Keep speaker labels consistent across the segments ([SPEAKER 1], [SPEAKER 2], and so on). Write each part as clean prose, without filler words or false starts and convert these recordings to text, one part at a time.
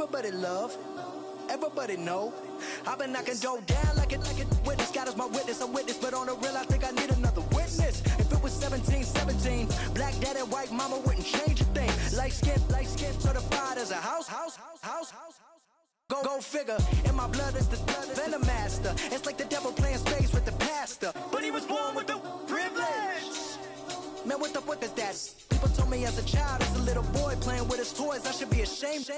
[SPEAKER 1] everybody love, everybody know. I've been knocking dough down like it witness. God is my witness, I'm witness, but on the real I think I need another witness. If it was 17, black dad and white mama wouldn't change a thing. Light skin, certified as a house. Go figure, in my blood is the venom master. It's like the devil playing space with the pastor, but he was born with the privilege. Man, what the fuck is that? People told me as a child, as a little boy playing with his toys, I should be ashamed.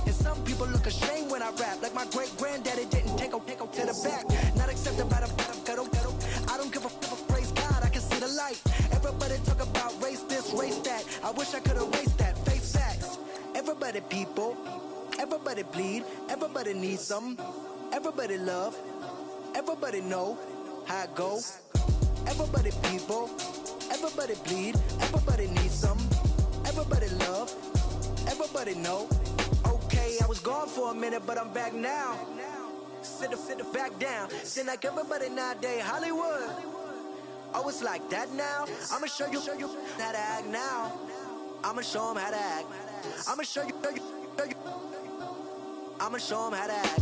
[SPEAKER 1] And some people look ashamed when I rap, like my great granddaddy didn't take to the back. Not accepted by the ghetto. I don't give a fuck, praise God, I can see the light. Everybody talk about race this, race that. I wish I could erase that, face facts. Everybody people, everybody bleed, everybody needs some. Everybody love, everybody know how it go. Everybody people, everybody bleed, everybody needs some. Everybody love, everybody know. Okay, I was gone for a minute, but I'm back now. Sit back down. Seem like everybody nowadays Hollywood. Oh, it's like that now. I'ma show you how to act now. I'ma show them how to act. I'ma show you. I'ma show them how to act.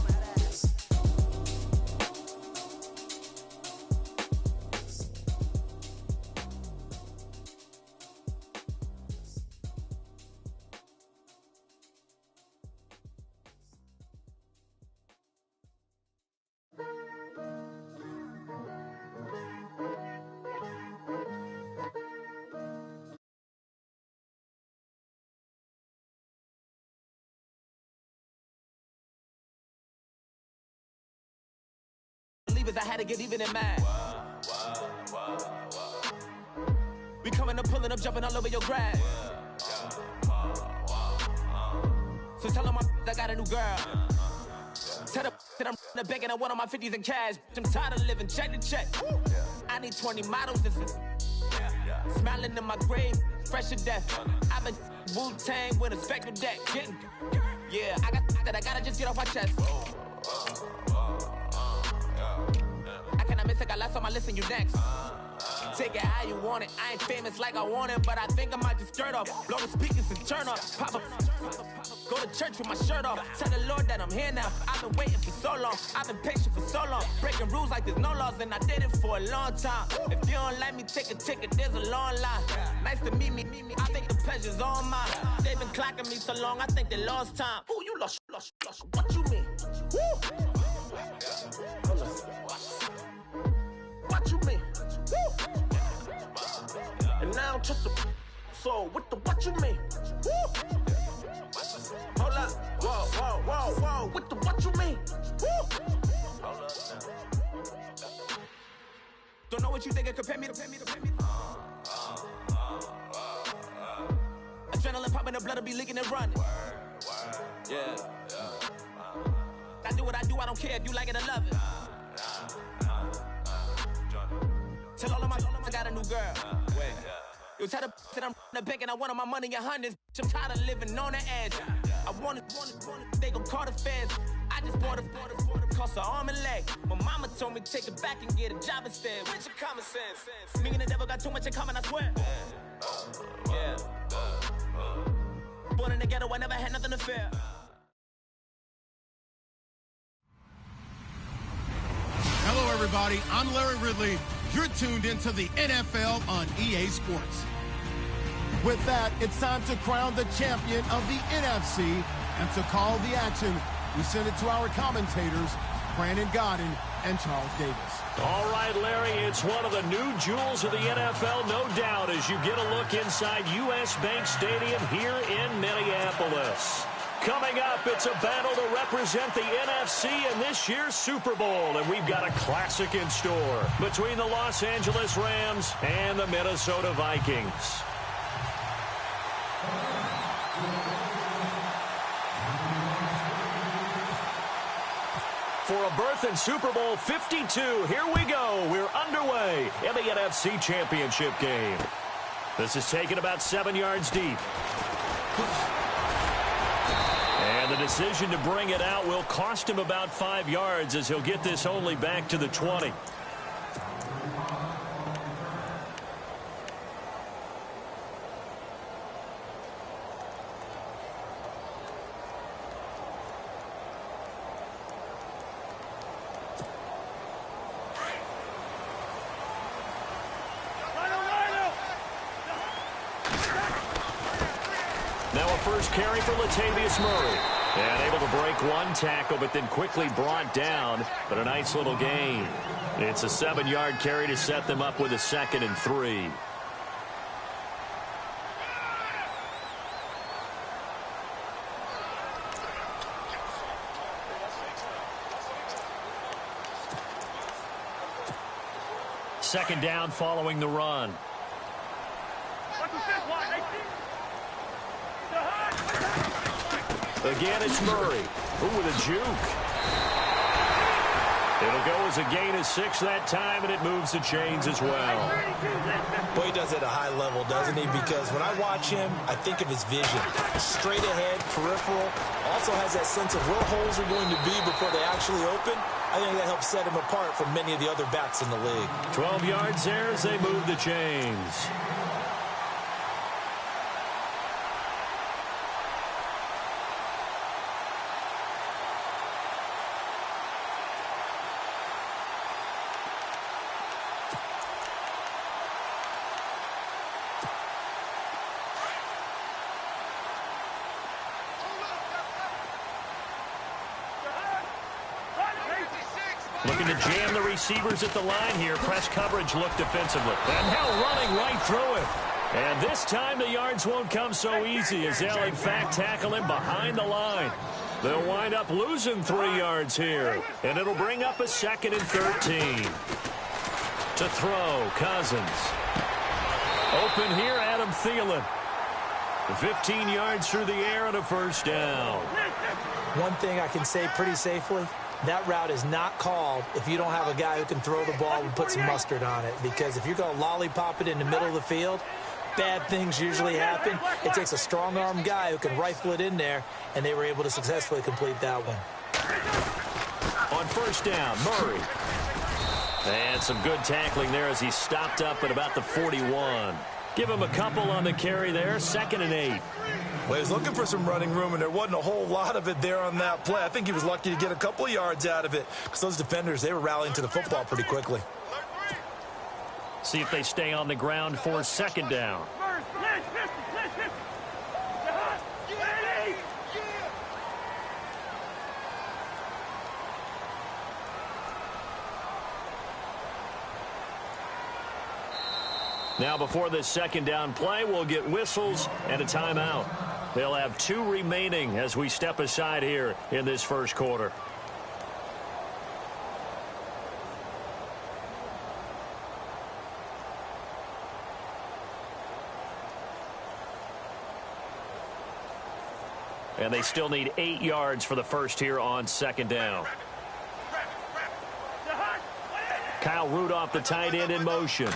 [SPEAKER 2] I had to get even in mad. We coming up, pulling up, jumping all over your grass. So tell them I got a new girl. Tell them that I'm the begging, I want on my 50s in cash. I'm tired of living check to check. I need 20 models. This is smiling in my grave, fresh to death. I've been Wu-Tang with a spectral deck. Yeah, I got that, I gotta just get off my chest. I miss it, got last on my list and you next. Take it how you want it. I ain't famous like I want it, but I think I might just stir off. Blow the speakers and turn up. Pop up. Go to church with my shirt off. Tell the Lord that I'm here now. I've been waiting for so long. I've been patient for so long. Breaking rules like there's no laws, and I did it for a long time. If you don't like me, take a ticket. There's a long line. Nice to meet me. I think the pleasure's all mine. They've been clocking me so long, I think they lost time. Ooh, you lost. What you mean? Woo! What you mean? Woo! And now I'm just a so what you mean? Woo! Hold up, whoa, what you mean? Woo! Don't know what you think it compare me to. Adrenaline popping, the blood'll be leaking and running. Yeah. I do what I do, I don't care if you like it or love it. Tell all of my I got a new girl. Wait. You tell the that I'm the bank and I want all my money in hundreds. I'm tired of living on the edge. I want it, they gon' call the feds. I just bought a cost an arm and leg. My mama told me take it back and get a job instead. Where's your common sense? Me and the devil got too much in common, I swear. Yeah. Born in the ghetto, I never had nothing to fear.
[SPEAKER 3] Hello, everybody. I'm Larry Ridley. You're tuned into the NFL on EA Sports.
[SPEAKER 4] With that, it's time to crown the champion of the NFC. And to call the action, we send it to our commentators, Brandon Godden and Charles Davis.
[SPEAKER 5] All right, Larry, it's one of the new jewels of the NFL, no doubt, as you get a look inside U.S. Bank Stadium here in Minneapolis. Coming up, it's a battle to represent the NFC in this year's Super Bowl, and we've got a classic in store between the Los Angeles Rams and the Minnesota Vikings. For a berth in Super Bowl 52, here we go. We're underway in the NFC Championship game. This is taken about 7 yards deep. And the decision to bring it out will cost him about 5 yards as he'll get this only back to the 20. first carry for Latavius Murray. And able to break one tackle, but then quickly brought down. But a nice little gain. It's a 7-yard carry to set them up with a 2nd and 3. Second down following the run. Again, it's Murray. Ooh, with a juke. It'll go as a gain of 6 that time, and it moves the chains as well.
[SPEAKER 6] Boy, he does it at a high level, doesn't he? Because when I watch him, I think of his vision. Straight ahead, peripheral. Also has that sense of where holes are going to be before they actually open. I think that helps set him apart from many of the other backs in the league.
[SPEAKER 5] 12 yards there as they move the chains. Looking to jam the receivers at the line here. Press coverage look defensively. And now running right through it. And this time the yards won't come so easy as they'll in fact tackle him behind the line. They'll wind up losing 3 yards here. And it'll bring up a 2nd and 13. To throw, Cousins. Open here, Adam Thielen. 15 yards through the air and a first down.
[SPEAKER 6] One thing I can say pretty safely, that route is not called if you don't have a guy who can throw the ball and put some mustard on it. Because if you're going to lollipop it in the middle of the field, bad things usually happen. It takes a strong-arm guy who can rifle it in there, and they were able to successfully complete that one.
[SPEAKER 5] On first down, Murray. And some good tackling there as he stopped up at about the 41. Give him a couple on the carry there, 2nd and 8.
[SPEAKER 6] Well, he was looking for some running room, and there wasn't a whole lot of it there on that play. I think he was lucky to get a couple of yards out of it because those defenders, they were rallying to the football pretty quickly.
[SPEAKER 5] See if they stay on the ground for 2nd down. Now before this 2nd down play, we'll get whistles and a timeout. They'll have 2 remaining as we step aside here in this first quarter. And they still need 8 yards for the first here on 2nd down. Kyle Rudolph, the tight end, in motion.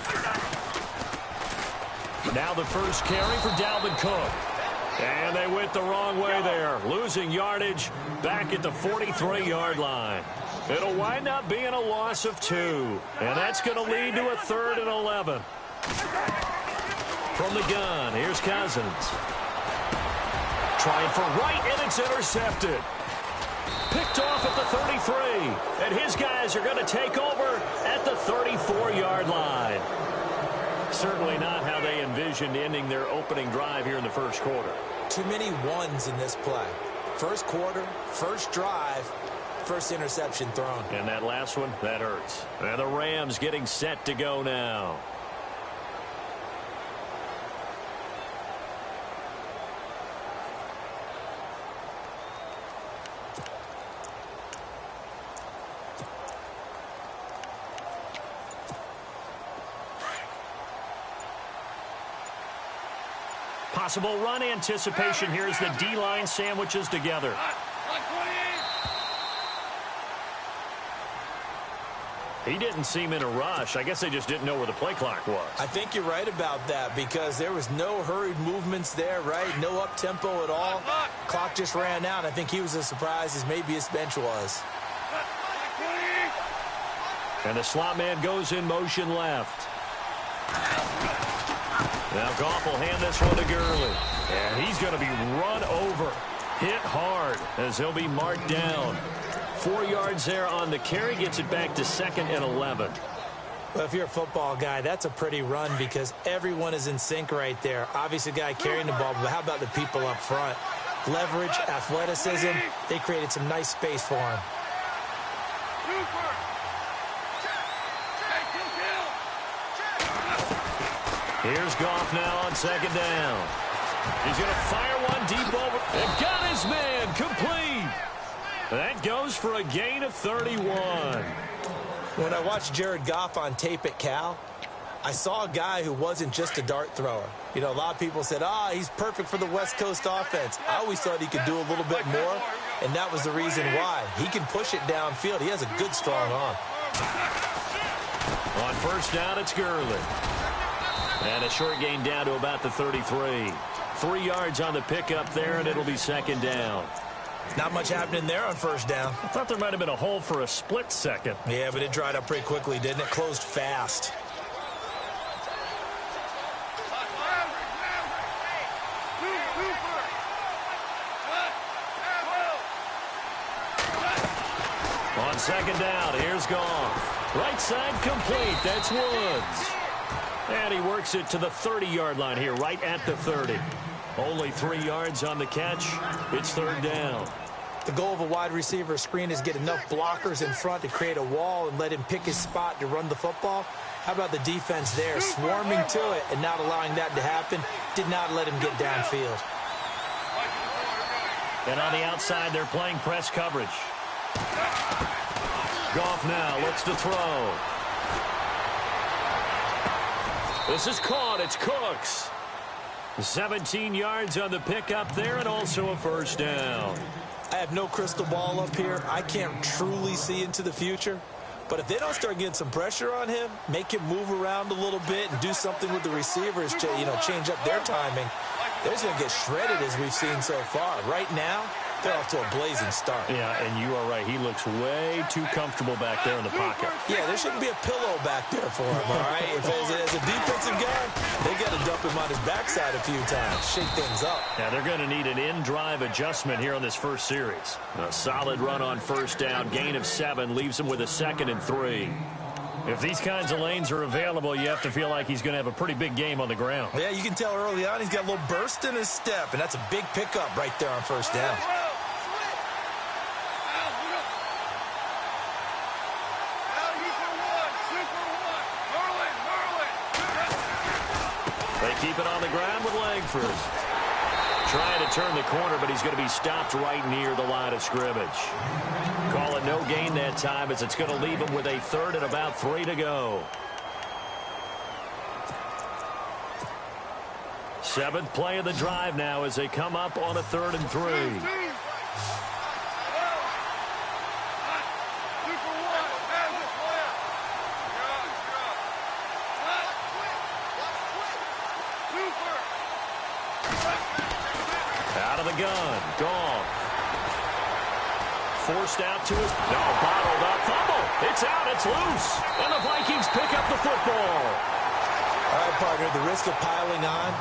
[SPEAKER 5] Now the first carry for Dalvin Cook. And they went the wrong way there, losing yardage back at the 43-yard line. It'll wind up being a loss of 2. And that's going to lead to a 3rd and 11. From the gun, here's Cousins. Trying for right, and it's intercepted. Picked off at the 33. And his guys are going to take over at the 34-yard line. Certainly not how they envisioned ending their opening drive here in the first quarter.
[SPEAKER 6] Too many ones in this play. First quarter, first drive, first interception thrown.
[SPEAKER 5] And that last one, that hurts. And the Rams getting set to go now. Possible run anticipation here as the D-line sandwiches together. He didn't seem in a rush. I guess they just didn't know where the play clock was.
[SPEAKER 6] I think you're right about that because there was no hurried movements there, right? No up-tempo at all. Clock just ran out. I think he was as surprised as maybe his bench was.
[SPEAKER 5] And the slot man goes in motion left. Now Goff will hand this one to Gurley. And he's going to be run over. Hit hard as he'll be marked down. 4 yards there on the carry. Gets it back to 2nd and 11.
[SPEAKER 6] Well, if you're a football guy, that's a pretty run because everyone is in sync right there. Obviously, the guy carrying the ball, but how about the people up front? Leverage, athleticism, they created some nice space for him.
[SPEAKER 5] Here's Goff now on second down. He's going to fire one deep over. And got his man complete. That goes for a gain of 31.
[SPEAKER 6] When I watched Jared Goff on tape at Cal, I saw a guy who wasn't just a dart thrower. You know, a lot of people said, he's perfect for the West Coast offense. I always thought he could do a little bit more, and that was the reason why. He can push it downfield. He has a good, strong arm.
[SPEAKER 5] On first down, it's Gurley. And a short gain down to about the 33. 3 yards on the pickup there, and it'll be second down.
[SPEAKER 6] Not much happening there on first down.
[SPEAKER 5] I thought there might have been a hole for a split second.
[SPEAKER 6] Yeah, but it dried up pretty quickly, didn't it? Closed fast.
[SPEAKER 5] On second down, here's Goff. Right side complete. That's Woods. And he works it to the 30-yard line here, right at the 30. Only 3 yards on the catch. It's third down.
[SPEAKER 6] The goal of a wide receiver screen is get enough blockers in front to create a wall and let him pick his spot to run the football. How about the defense there, swarming to it and not allowing that to happen? Did not let him get downfield.
[SPEAKER 5] And on the outside, they're playing press coverage. Goff now looks to throw. This is caught. It's Cooks. 17 yards on the pickup there and also a first down.
[SPEAKER 6] I have no crystal ball up here. I can't truly see into the future. But if they don't start getting some pressure on him, make him move around a little bit and do something with the receivers to, change up their timing, they're just going to get shredded as we've seen so far. Right now, they're off to a blazing start.
[SPEAKER 5] Yeah, and you are right. He looks way too comfortable back there in the pocket.
[SPEAKER 6] Yeah, there shouldn't be a pillow back there for him, all right? As a defensive guy, they got to dump him on his backside a few times, shake things up.
[SPEAKER 5] Yeah, they're going to need an in-drive adjustment here on this first series. A solid run on first down, gain of 7, leaves him with a 2nd and 3. If these kinds of lanes are available, you have to feel like he's going to have a pretty big game on the ground.
[SPEAKER 6] Yeah, you can tell early on he's got a little burst in his step, and that's a big pickup right there on first down.
[SPEAKER 5] They keep it on the ground with Langford. Trying to turn the corner, but he's going to be stopped right near the line of scrimmage. Call it no gain that time as it's going to leave him with a 3rd and about 3 to go. 7th play of the drive now as they come up on a 3rd and 3. Out of the gun, Goff. Forced out to his, bottled up, fumble. It's out, it's loose. And the Vikings pick up the football.
[SPEAKER 6] All right, partner, the risk of piling on,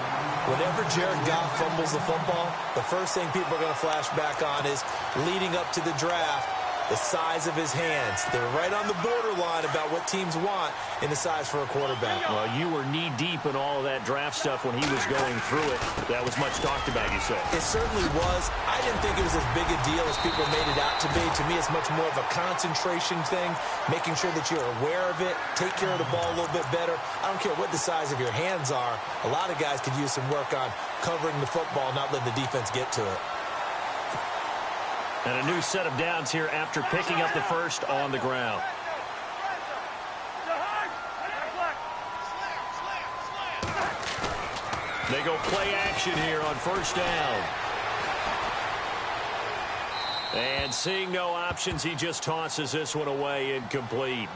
[SPEAKER 6] whenever Jared Goff fumbles the football, the first thing people are going to flash back on is leading up to the draft, the size of his hands. They were right on the borderline about what teams want in the size for a quarterback.
[SPEAKER 5] Well, you were knee-deep in all of that draft stuff when he was going through it. That was much talked about, you said.
[SPEAKER 6] It certainly was. I didn't think it was as big a deal as people made it out to be. To me, it's much more of a concentration thing, making sure that you're aware of it, take care of the ball a little bit better. I don't care what the size of your hands are. A lot of guys could use some work on covering the football, not letting the defense get to it.
[SPEAKER 5] And a new set of downs here after picking up the first on the ground. They go play action here on first down. And seeing no options, he just tosses this one away incomplete.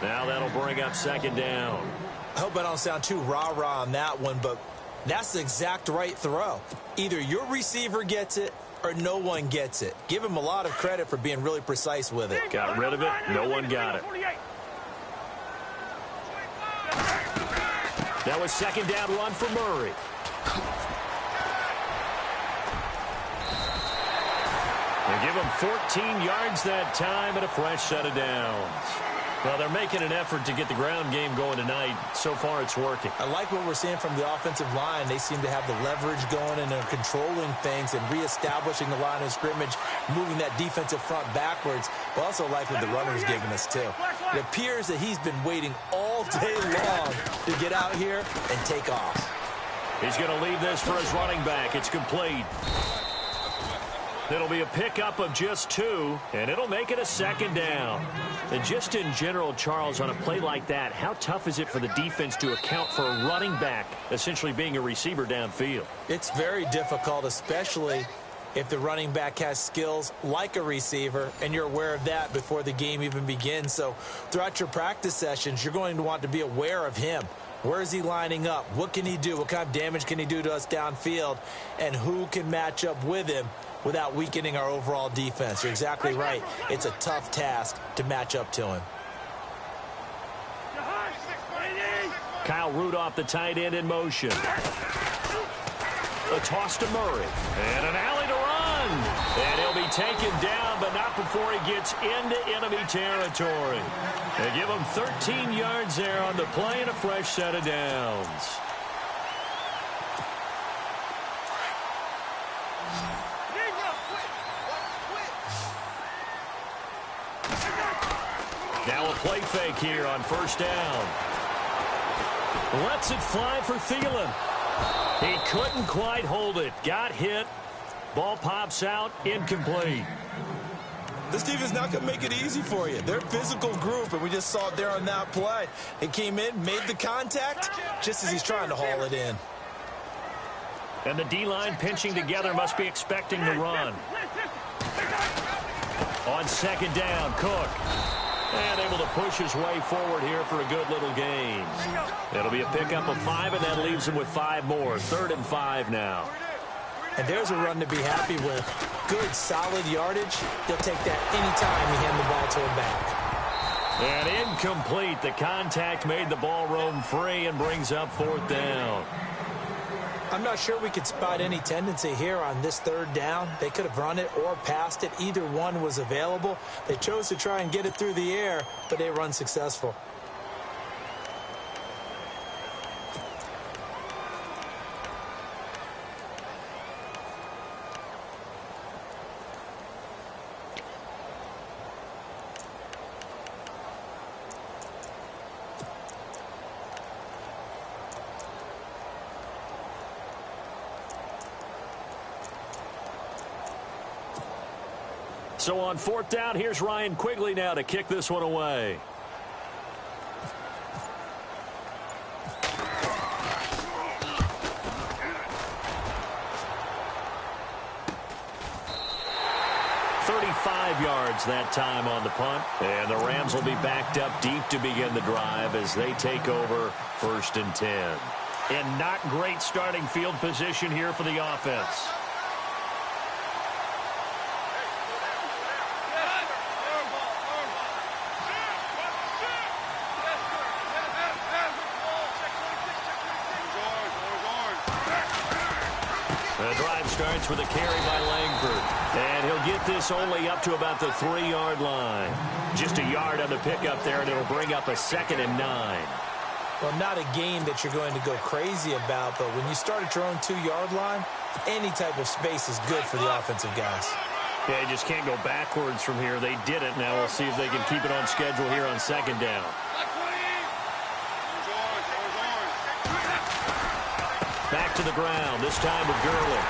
[SPEAKER 5] Now that'll bring up second down.
[SPEAKER 6] I hope I don't sound too rah-rah on that one, but that's the exact right throw. Either your receiver gets it or no one gets it. Give him a lot of credit for being really precise with it.
[SPEAKER 5] Got rid of it. No one got it. That was second down run for Murray. They give him 14 yards that time and a fresh set of downs. Well, they're making an effort to get the ground game going tonight. So far, it's working.
[SPEAKER 6] I like what we're seeing from the offensive line. They seem to have the leverage going, and they're controlling things and reestablishing the line of scrimmage, moving that defensive front backwards. But also like what the runner's giving us, too. It appears that he's been waiting all day long to get out here and take off.
[SPEAKER 5] He's going to leave this for his running back. It's complete. It'll be a pickup of just 2, and it'll make it a 2nd down. And just in general, Charles, on a play like that, how tough is it for the defense to account for a running back essentially being a receiver downfield?
[SPEAKER 6] It's very difficult, especially if the running back has skills like a receiver, and you're aware of that before the game even begins. So throughout your practice sessions, you're going to want to be aware of him. Where is he lining up? What can he do? What kind of damage can he do to us downfield? And who can match up with him without weakening our overall defense? You're exactly right. It's a tough task to match up to him.
[SPEAKER 5] Kyle Rudolph, the tight end, in motion. A toss to Murray. And an alley to run. And he'll be taken down, but not before he gets into enemy territory. They give him 13 yards there on the play and a fresh set of downs. Now a play fake here on 1st down. Lets it fly for Thielen. He couldn't quite hold it. Got hit. Ball pops out. Incomplete.
[SPEAKER 6] This team is not going to make it easy for you. They're a physical group, and we just saw it there on that play. He came in, made the contact, just as he's trying to haul it in.
[SPEAKER 5] And the D-line pinching together must be expecting the run. On 2nd down, Cook. And able to push his way forward here for a good little gain. It'll be a pickup of 5, and that leaves him with 5 more. 3rd and 5 now.
[SPEAKER 6] And there's a run to be happy with. Good, solid yardage. He'll take that anytime you hand the ball to him back.
[SPEAKER 5] And incomplete. The contact made the ball roam free and brings up 4th down.
[SPEAKER 6] I'm not sure we could spot any tendency here on this 3rd down. They could have run it or passed it. Either one was available. They chose to try and get it through the air, but they run successful.
[SPEAKER 5] So on 4th down, here's Ryan Quigley now to kick this one away. Yards that time on the punt, and the Rams will be backed up deep to begin the drive as they take over 1st and 10. And not great starting field position here for the offense. The drive starts with a carry by Langford. And he'll get this only up to about the 3-yard line. Just a yard on the pickup there, and it'll bring up a 2nd and 9.
[SPEAKER 6] Well, not a game that you're going to go crazy about, but when you start at your own 2-yard line, any type of space is good for the offensive guys.
[SPEAKER 5] Yeah, you just can't go backwards from here. They did it. Now we'll see if they can keep it on schedule here on 2nd down. Back to the ground, this time with Gurley.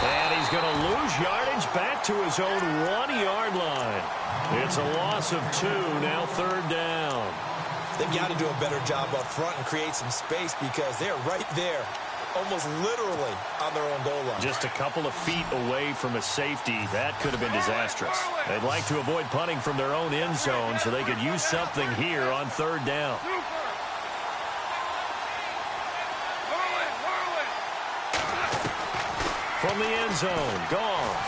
[SPEAKER 5] And he's going to lose yardage back to his own 1-yard line. It's a loss of 2, now 3rd down.
[SPEAKER 6] They've got to do a better job up front and create some space because they're right there, almost literally on their own goal line.
[SPEAKER 5] Just a couple of feet away from a safety. That could have been disastrous. They'd like to avoid punting from their own end zone so they could use something here on 3rd down. From the end zone, Goff.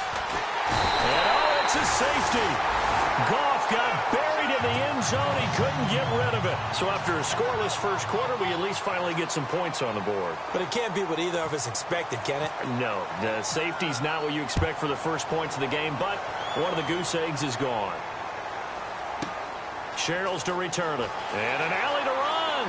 [SPEAKER 5] And oh, it's a safety. Goff got buried in the end zone. He couldn't get rid of it. So after a scoreless first quarter, we at least finally get some points on the board.
[SPEAKER 6] But it can't be what either of us expected, can it?
[SPEAKER 5] No, the safety's not what you expect for the first points of the game, but one of the goose eggs is gone. Sherrills to return it. And an alley to run.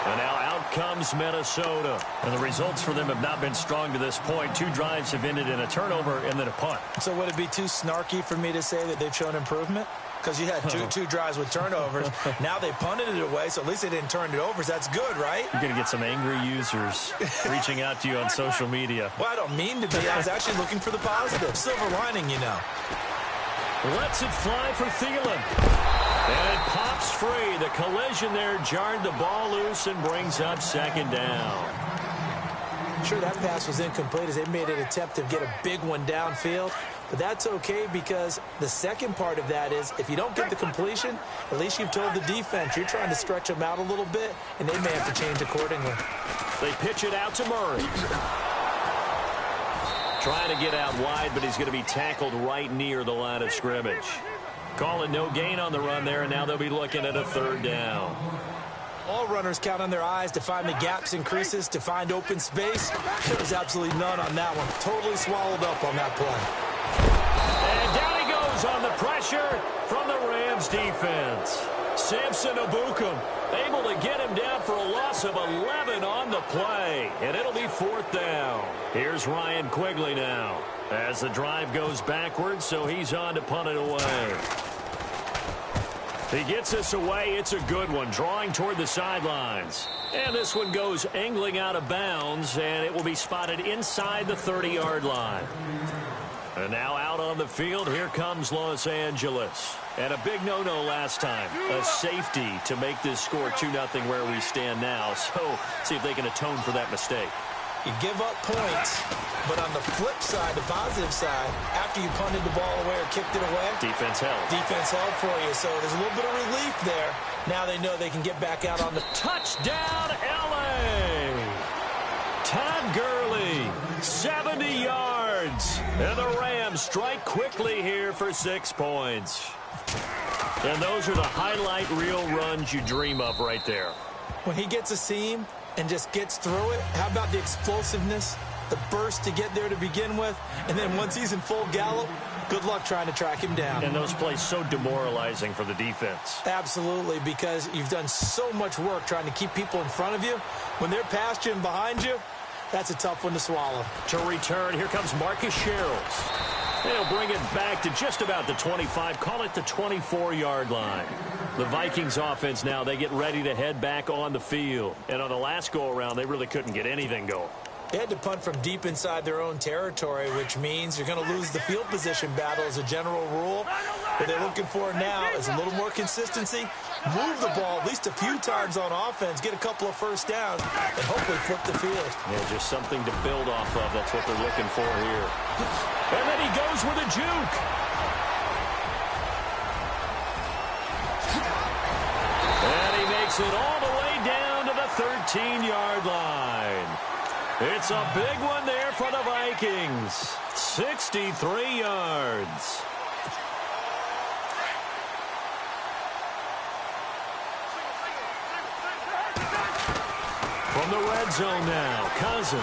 [SPEAKER 5] And now out comes Minnesota. And the results for them have not been strong to this point. 2 drives have ended in a turnover and then a punt.
[SPEAKER 6] So would it be too snarky for me to say that they've shown improvement? Because you had two drives with turnovers. Now they punted it away, so at least they didn't turn it over. So that's good, right?
[SPEAKER 5] You're going to get some angry users reaching out to you on social media.
[SPEAKER 6] Well, I don't mean to be. I was actually looking for the positive. Silver lining, you know.
[SPEAKER 5] Lets it fly for Thielen. And it pops free. The collision there jarred the ball loose and brings up second down.
[SPEAKER 6] I'm sure that pass was incomplete as they made an attempt to get a big one downfield. But that's okay because the second part of that is if you don't get the completion, at least you've told the defense you're trying to stretch them out a little bit, and they may have to change accordingly.
[SPEAKER 5] They pitch it out to Murray. Trying to get out wide, but he's going to be tackled right near the line of scrimmage. Calling no gain on the run there, and now they'll be looking at a third down.
[SPEAKER 6] All runners count on their eyes to find the gaps and creases, to find open space. There was absolutely none on that one. Totally swallowed up on that play.
[SPEAKER 5] And down he goes on the pressure from the Rams defense. Samson Abukum able to get him down for a loss of 11 on the play. And it'll be fourth down. Here's Ryan Quigley now as the drive goes backwards, so he's on to punt it away. He gets this away. It's a good one, drawing toward the sidelines. And this one goes angling out of bounds, and it will be spotted inside the 30-yard line. And now out on the field, here comes Los Angeles. And a big no-no last time. A safety to make this score 2-0 where we stand now. So see if they can atone for that mistake.
[SPEAKER 6] You give up points, but on the flip side, the positive side, after you punted the ball away or kicked it away,
[SPEAKER 5] defense held.
[SPEAKER 6] Defense held for you, so there's a little bit of relief there. Now they know they can get back out on the
[SPEAKER 5] touchdown, L.A. Todd Gurley, 70 yards. And the Rams strike quickly here for 6 points. And those are the highlight reel runs you dream of right there.
[SPEAKER 6] When he gets a seam and just gets through it, how about the explosiveness, the burst to get there to begin with, and then once he's in full gallop, good luck trying to track him down.
[SPEAKER 5] And those plays so demoralizing for the defense.
[SPEAKER 6] Absolutely, because you've done so much work trying to keep people in front of you. When they're past you and behind you, that's a tough one to swallow.
[SPEAKER 5] To return, here comes Marcus Sherrills. They'll bring it back to just about the 25, call it the 24-yard line. The Vikings offense now, they get ready to head back on the field. And on the last go-around, they really couldn't get anything going.
[SPEAKER 6] They had to punt from deep inside their own territory, which means you're going to lose the field position battle as a general rule. What they're looking for now is a little more consistency, move the ball at least a few times on offense, get a couple of first downs, and hopefully flip the field.
[SPEAKER 5] Yeah, just something to build off of. That's what they're looking for here. And then he goes with a juke. And he makes it all the way down to the 13-yard line. It's a big one there for the Vikings. 63 yards. From the red zone now, Cousins.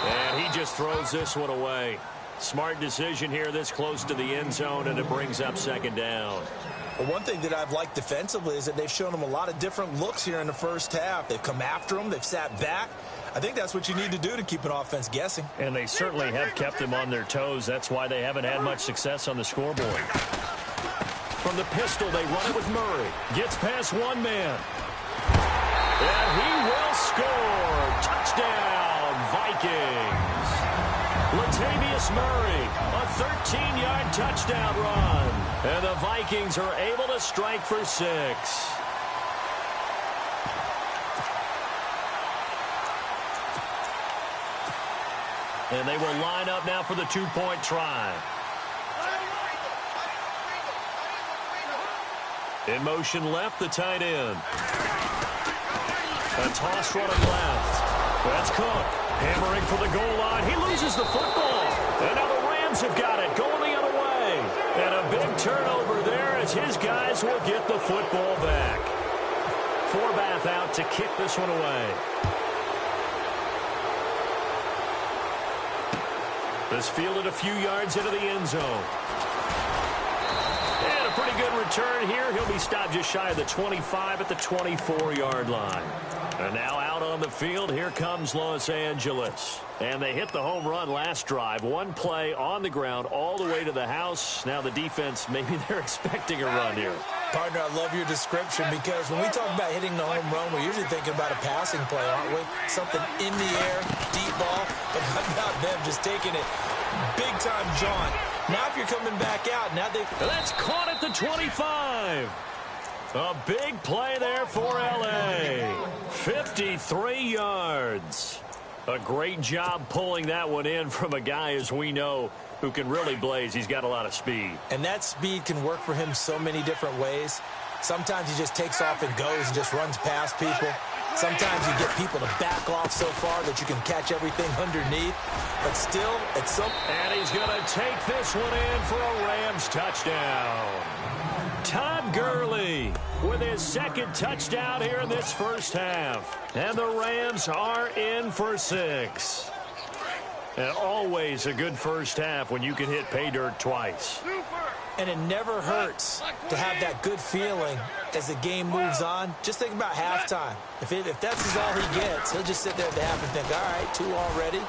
[SPEAKER 5] And he just throws this one away. Smart decision here this close to the end zone, and it brings up second down.
[SPEAKER 6] Well, one thing that I've liked defensively is that they've shown them a lot of different looks here in the first half. They've come after them. They've sat back. I think that's what you need to do to keep an offense guessing.
[SPEAKER 5] And they certainly have kept them on their toes. That's why they haven't had much success on the scoreboard. From the pistol, they run it with Murray. Gets past one man. And he will score. Touchdown, Vikings. Latavius Murray, a 13-yard touchdown run. And the Vikings are able to strike for 6. And they will line up now for the 2-point try. In motion left, the tight end. A toss running left. That's Cook. Hammering for the goal line. He loses the football. And now the Rams have got it. Going the other way. And a big turnover there as his guys will get the football back. Forbath out to kick this one away. This fielded a few yards into the end zone. And a pretty good return here. He'll be stopped just shy of the 25 at the 24-yard line. And now out on the field, here comes Los Angeles. And they hit the home run last drive. One play on the ground all the way to the house. Now the defense, maybe they're expecting a run here.
[SPEAKER 6] Partner, I love your description because when we talk about hitting the home run, we're usually thinking about a passing play, aren't we? Something in the air, deep ball, but how about them just taking it big-time jaunt. Now if you're coming back out, now they...
[SPEAKER 5] That's caught at the 25. A big play there for L.A. 53 yards. A great job pulling that one in from a guy, as we know, who can really blaze. He's got a lot of speed.
[SPEAKER 6] And that speed can work for him so many different ways. Sometimes he just takes off and goes and just runs past people. Sometimes you get people to back off so far that you can catch everything underneath. But still, it's some...
[SPEAKER 5] And he's going to take this one in for a Rams touchdown. Todd Gurley with his second touchdown here in this first half. And the Rams are in for 6. And always a good first half when you can hit pay dirt twice.
[SPEAKER 6] And it never hurts to have that good feeling as the game moves on. Just think about halftime. If that's all he gets, he'll just sit there at the half and think, all right, 2 already.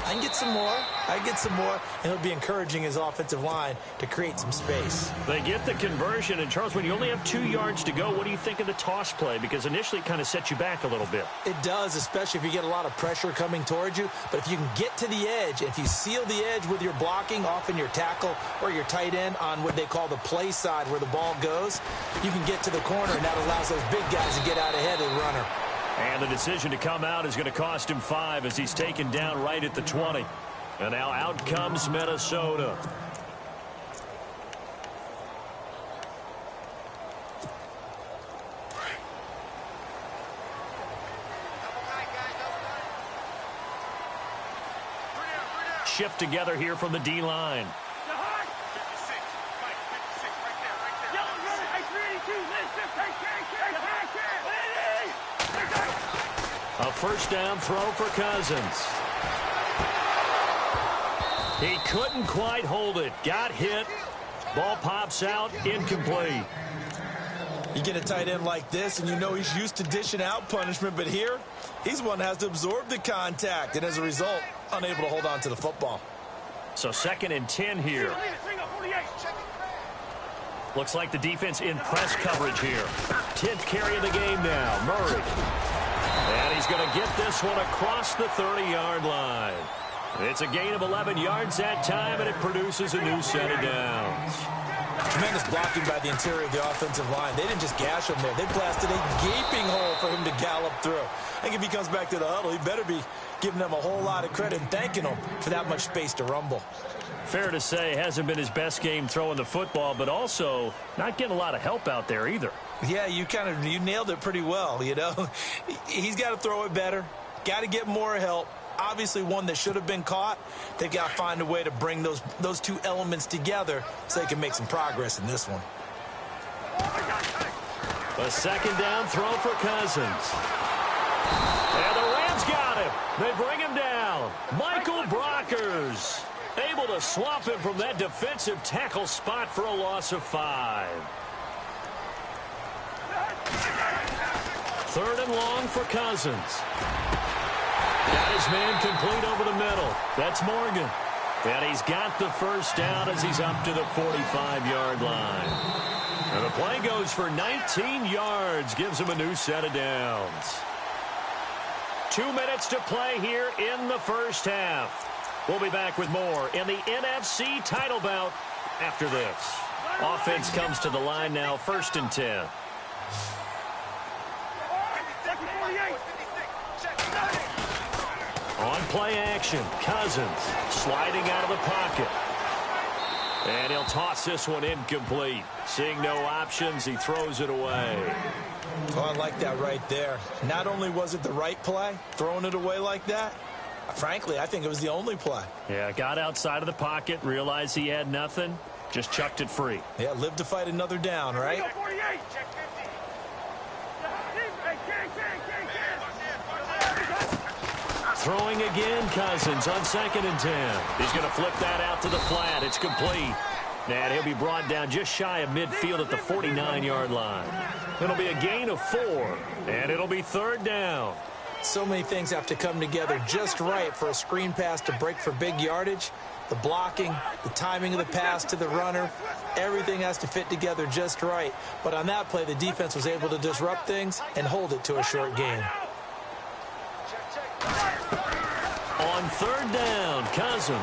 [SPEAKER 6] I can get some more. I can get some more. And he'll be encouraging his offensive line to create some space.
[SPEAKER 5] They get the conversion. And, Charles, when you only have 2 yards to go, what do you think of the toss play? Because initially it kind of sets you back a little bit.
[SPEAKER 6] It does, especially if you get a lot of pressure coming towards you. But if you can get to the edge, if you seal the edge with your blocking, often your tackle or your tight end on what they call the play side where the ball goes, you can get to the corner, and that allows those big guys to get out ahead of the runner.
[SPEAKER 5] And the decision to come out is going to cost him 5 as he's taken down right at the 20. And now out comes Minnesota. Shift together here from the D-line. A first down throw for Cousins. He couldn't quite hold it. Got hit. Ball pops out. Incomplete.
[SPEAKER 6] You get a tight end like this, and you know he's used to dishing out punishment, but here, he's one that has to absorb the contact, and as a result, unable to hold on to the football.
[SPEAKER 5] So 2nd and 10 here. Looks like the defense in press coverage here. 10th carry of the game now. Murray. And he's going to get this one across the 30-yard line. It's a gain of 11 yards that time, and it produces a new set of downs.
[SPEAKER 6] Tremendous blocking by the interior of the offensive line. They didn't just gash him there. They blasted a gaping hole for him to gallop through. I think if he comes back to the huddle, he better be giving them a whole lot of credit and thanking them for that much space to rumble.
[SPEAKER 5] Fair to say, hasn't been his best game throwing the football, but also not getting a lot of help out there either.
[SPEAKER 6] Yeah, you nailed it pretty well, you know. He's got to throw it better. Got to get more help. Obviously one that should have been caught. They've got to find a way to bring those 2 elements together so they can make some progress in this one.
[SPEAKER 5] A second down throw for Cousins. And the Rams got him. They bring him down. Michael Brockers able to swamp him from that defensive tackle spot for a loss of 5. 3rd and long for Cousins. Got his man complete over the middle. That's Morgan. And he's got the first down as he's up to the 45-yard line. And the play goes for 19 yards. Gives him a new set of downs. 2 minutes to play here in the first half. We'll be back with more in the NFC title bout after this. Offense comes to the line now, 1st and 10. On play action, Cousins sliding out of the pocket. And he'll toss this one incomplete. Seeing no options, he throws it away.
[SPEAKER 6] Oh, I like that right there. Not only was it the right play, throwing it away like that, frankly, I think it was the only play.
[SPEAKER 5] Yeah, got outside of the pocket, realized he had nothing, just chucked it free.
[SPEAKER 6] Yeah, live to fight another down, right?
[SPEAKER 5] Throwing again, Cousins on 2nd and 10. He's going to flip that out to the flat. It's complete. And he'll be brought down just shy of midfield at the 49-yard line. It'll be a gain of 4, and it'll be 3rd down.
[SPEAKER 6] So many things have to come together just right for a screen pass to break for big yardage. The blocking, the timing of the pass to the runner, everything has to fit together just right. But on that play, the defense was able to disrupt things and hold it to a short gain.
[SPEAKER 5] On 3rd down, Cousins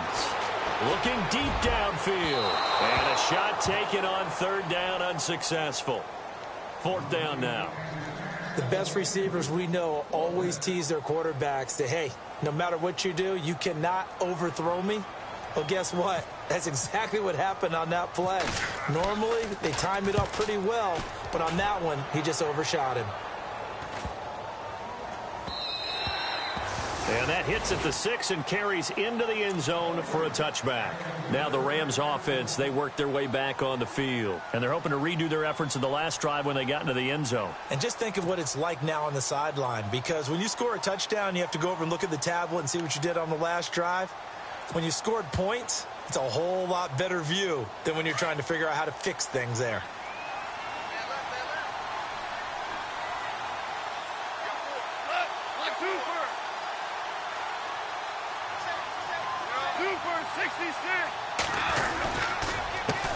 [SPEAKER 5] looking deep downfield. And a shot taken on 3rd down, unsuccessful. 4th down now.
[SPEAKER 6] The best receivers we know always tease their quarterbacks that, hey, no matter what you do, you cannot overthrow me. Well, guess what? That's exactly what happened on that play. Normally, they time it up pretty well, but on that one, he just overshot him.
[SPEAKER 5] And that hits at the 6 and carries into the end zone for a touchback. Now the Rams offense, they work their way back on the field. And they're hoping to redo their efforts in the last drive when they got into the end zone.
[SPEAKER 6] And just think of what it's like now on the sideline, because when you score a touchdown, you have to go over and look at the tablet and see what you did on the last drive. When you scored points, it's a whole lot better view than when you're trying to figure out how to fix things there.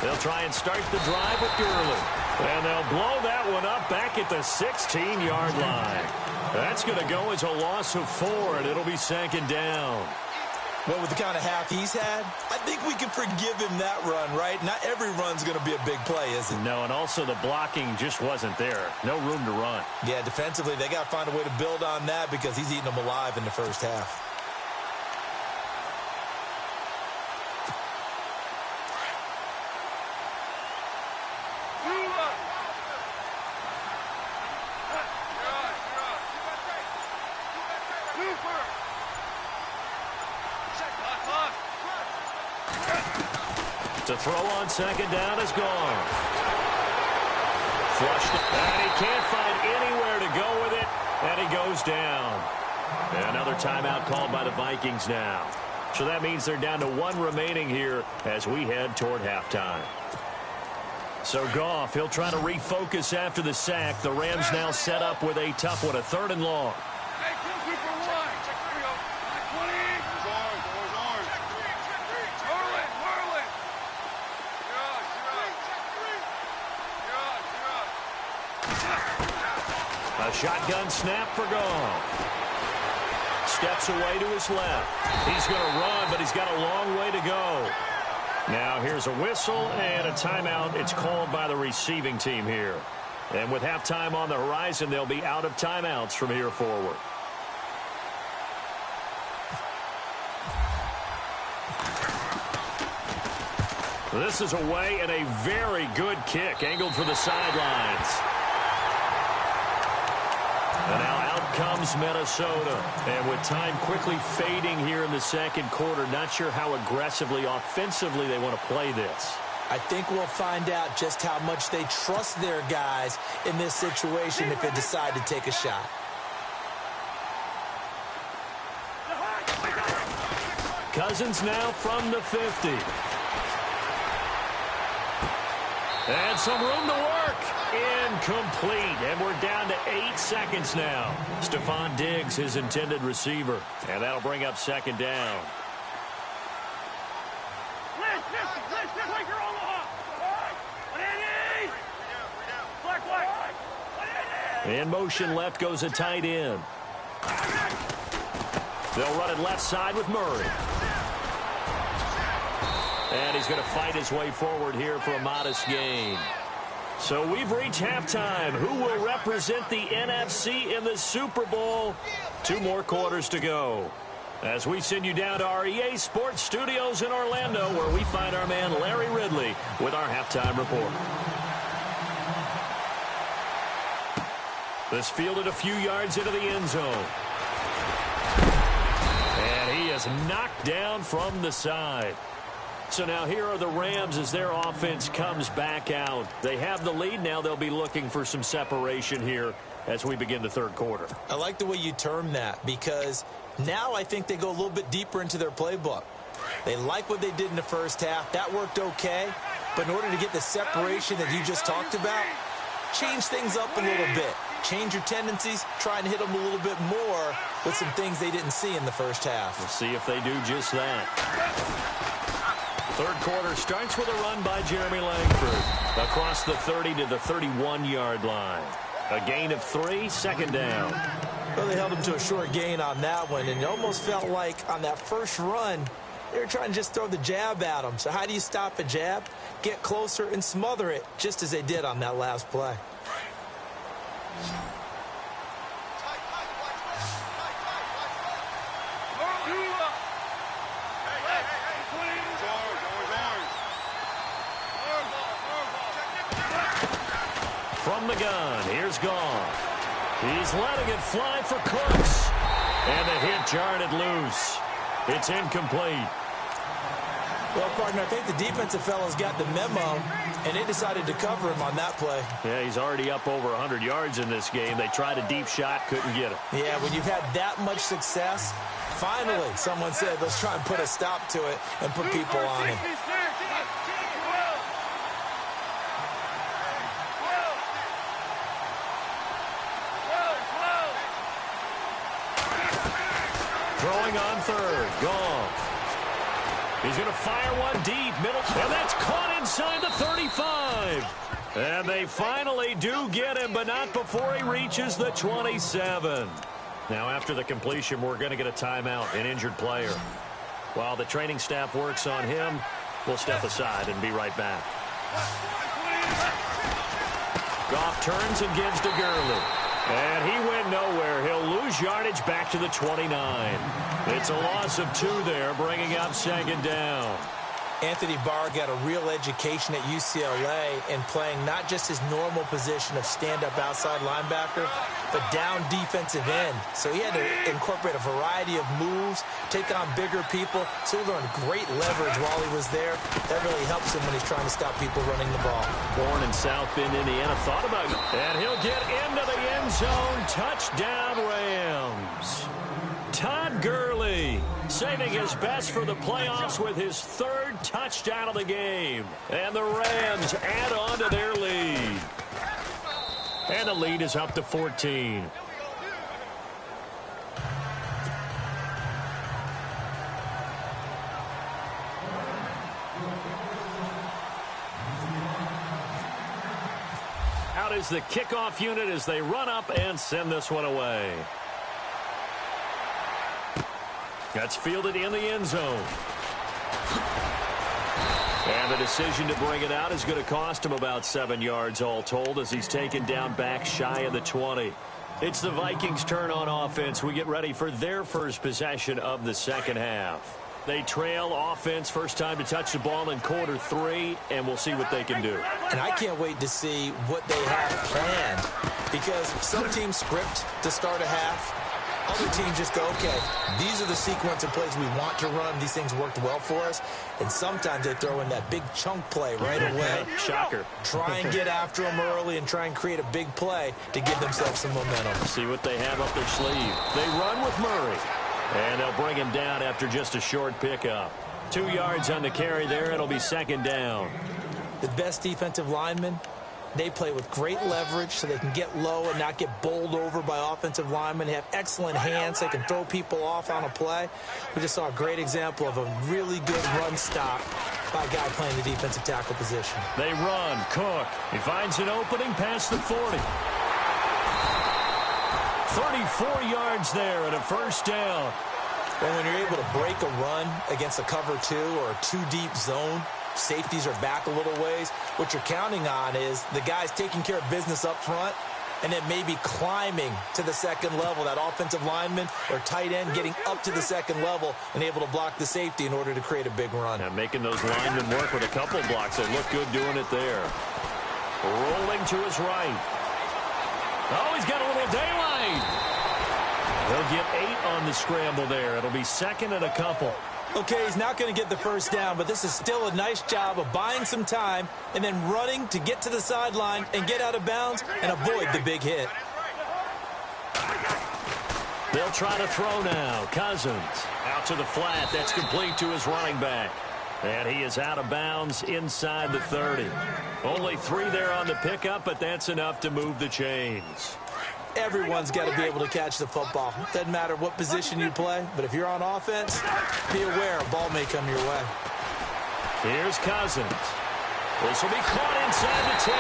[SPEAKER 5] They'll try and start the drive with Gurley. And they'll blow that one up back at the 16-yard line. That's going to go as a loss of 4, and it'll be 2nd down.
[SPEAKER 6] Well, with the kind of half he's had, I think we can forgive him that run, right? Not every run's going to be a big play, is it?
[SPEAKER 5] No, and also the blocking just wasn't there. No room to run.
[SPEAKER 6] Yeah, defensively, they got to find a way to build on that because he's eating them alive in the first half.
[SPEAKER 5] To throw on 2nd down is gone. Flushed it, and he can't find anywhere to go with it, and he goes down. Another timeout called by the Vikings now. So that means they're down to 1 remaining here as we head toward halftime. So Goff, he'll try to refocus after the sack. The Rams now set up with a tough one, a 3rd and long. A shotgun snap for Goff. Steps away to his left. He's going to run, but he's got a long way to go. Now here's a whistle and a timeout. It's called by the receiving team here. And with halftime on the horizon, they'll be out of timeouts from here forward. This is away and a very good kick angled for the sidelines. And now out comes Minnesota. And with time quickly fading here in the 2nd quarter, not sure how aggressively, offensively they want to play this.
[SPEAKER 6] I think we'll find out just how much they trust their guys in this situation if they decide to take a shot.
[SPEAKER 5] Cousins now from the 50. And some room to work. Incomplete. And we're down to 8 seconds now. Stephon Diggs, his intended receiver. And that'll bring up 2nd down. In motion left goes a tight end. They'll run it left side with Murray. And he's going to fight his way forward here for a modest gain. So we've reached halftime. Who will represent the NFC in the Super Bowl? 2 more quarters to go. As we send you down to our EA Sports Studios in Orlando, where we find our man Larry Ridley with our halftime report. This fielded a few yards into the end zone. And he is knocked down from the side. So now here are the Rams as their offense comes back out. They have the lead. Now they'll be looking for some separation here as we begin the 3rd quarter.
[SPEAKER 6] I like the way you term that because Now I think they go a little bit deeper into their playbook. They like what they did in the first half. That worked okay. But in order to get the separation that you just talked about, change things up a little bit. Change your tendencies. Try and hit them a little bit more with some things they didn't see in the first half.
[SPEAKER 5] We'll see if they do just that. Third quarter starts with a run by Jeremy Langford across the 30 to the 31-yard line. A gain of 3, second down.
[SPEAKER 6] Well, they held him to a short gain on that one, and it almost felt like on that first run, they were trying to just throw the jab at him. So how do you stop a jab? Get closer and smother it, just as they did on that last play.
[SPEAKER 5] From the gun, here's Goff. He's letting it fly for Cooks. And the hit jarred it loose. It's incomplete.
[SPEAKER 6] Well, partner, I think the defensive fellas got the memo, and they decided to cover him on that play.
[SPEAKER 5] Yeah, he's already up over 100 yards in this game. They tried a deep shot, couldn't get it.
[SPEAKER 6] Yeah, when you've had that much success, finally someone said, let's try and put a stop to it and put people on him.
[SPEAKER 5] Throwing on third, Goff. He's going to fire one deep, middle, and that's caught inside the 35. And they finally do get him, but not before he reaches the 27. Now, after the completion, we're going to get a timeout, an injured player. While the training staff works on him, we'll step aside and be right back. Goff turns and gives to Gurley. And he went nowhere. He'll lose yardage back to the 29. It's a loss of 2 there, bringing up second down.
[SPEAKER 6] Anthony Barr got a real education at UCLA in playing not just his normal position of stand-up outside linebacker, but down defensive end. So he had to incorporate a variety of moves, take on bigger people. So he learned great leverage while he was there. That really helps him when he's trying to stop people running the ball.
[SPEAKER 5] Born in South Bend, Indiana, thought about it. And he'll get into the end zone. Touchdown, Rams. Todd Gurley saving his best for the playoffs with his 3rd touchdown of the game. And the Rams add on to their lead. And the lead is up to 14. Out is the kickoff unit as they run up and send this one away. That's fielded in the end zone. And the decision to bring it out is going to cost him about 7 yards all told as he's taken down back shy of the 20. It's the Vikings' turn on offense. We get ready for their first possession of the second half. They trail offense, first time to touch the ball in quarter 3, and we'll see what they can do.
[SPEAKER 6] And I can't wait to see what they have planned, because some teams script to start a half. Other teams just go, okay, these are the sequence of plays we want to run. These things worked well for us. And sometimes they throw in that big chunk play right away.
[SPEAKER 5] Shocker.
[SPEAKER 6] Try and get after them early and try and create a big play to give themselves some momentum.
[SPEAKER 5] See what they have up their sleeve. They run with Murray. And they'll bring him down after just a short pickup. 2 yards on the carry there. It'll be second down.
[SPEAKER 6] The best defensive linemen, they play with great leverage so they can get low and not get bowled over by offensive linemen. They have excellent hands. They can throw people off on a play. We just saw a great example of a really good run stop by a guy playing the defensive tackle position.
[SPEAKER 5] They run. Cook. He finds an opening past the 40. 34 yards there and a first down.
[SPEAKER 6] Well, when you're able to break a run against a cover 2 or a 2-deep zone, safeties are back a little ways. What you're counting on is the guys taking care of business up front and then maybe climbing to the second level. That offensive lineman or tight end getting up to the second level and able to block the safety in order to create a big run.
[SPEAKER 5] And making those linemen work with a couple blocks. They look good doing it there. Rolling to his right. Oh, he's got a little daylight. They'll get 8 on the scramble there. It'll be second and a couple.
[SPEAKER 6] Okay, he's not going to get the first down, but this is still a nice job of buying some time and then running to get to the sideline and get out of bounds and avoid the big hit.
[SPEAKER 5] They'll try to throw now. Cousins out to the flat. That's complete to his running back. And he is out of bounds inside the 30. Only 3 there on the pickup, but that's enough to move the chains.
[SPEAKER 6] Everyone's got to be able to catch the football. Doesn't matter what position you play, but if you're on offense, be aware a ball may come your way.
[SPEAKER 5] Here's Cousins. This will be caught inside the 10.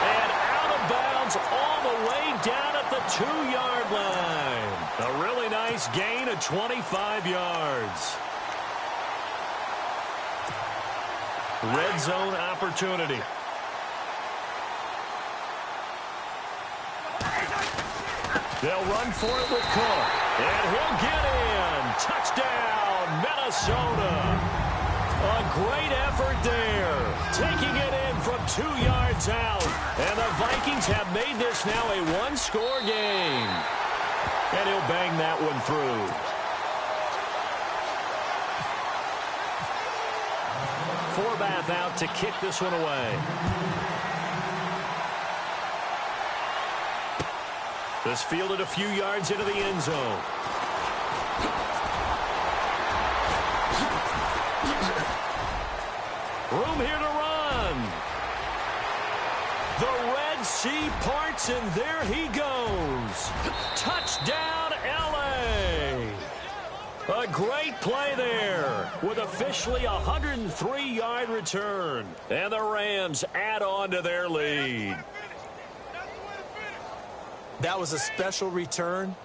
[SPEAKER 5] And out of bounds all the way down at the 2-yard line. A really nice gain of 25 yards. Red zone opportunity. They'll run for it with Cook. And he'll get in. Touchdown, Minnesota. A great effort there. Taking it in from 2 yards out. And the Vikings have made this now a 1-score game. And he'll bang that one through. Forbath out to kick this one away. This fielded a few yards into the end zone. Room here to run. The Red Sea parts, and there he goes. Touchdown, L.A. A great play there with officially a 103-yard return. And the Rams add on to their lead.
[SPEAKER 6] That was a special return,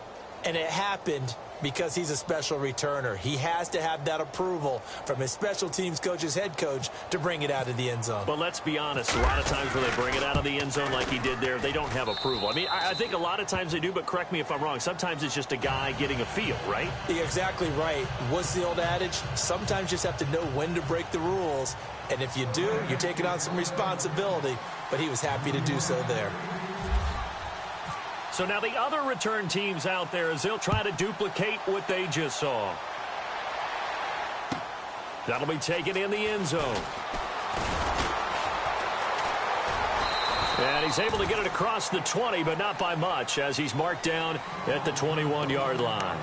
[SPEAKER 6] and it happened because he's a special returner. He has to have that approval from his special teams coach, his head coach, to bring it out of the end zone.
[SPEAKER 5] But let's be honest, a lot of times when they bring it out of the end zone like he did there, they don't have approval. I mean, I think a lot of times they do, but correct me if I'm wrong. Sometimes it's just a guy getting a feel, right?
[SPEAKER 6] You're exactly right. What's the old adage? Sometimes you just have to know when to break the rules, and if you do, you're taking on some responsibility, but he was happy to do so there.
[SPEAKER 5] So now the other return teams out there as they'll try to duplicate what they just saw. That'll be taken in the end zone. And he's able to get it across the 20, but not by much as he's marked down at the 21-yard line.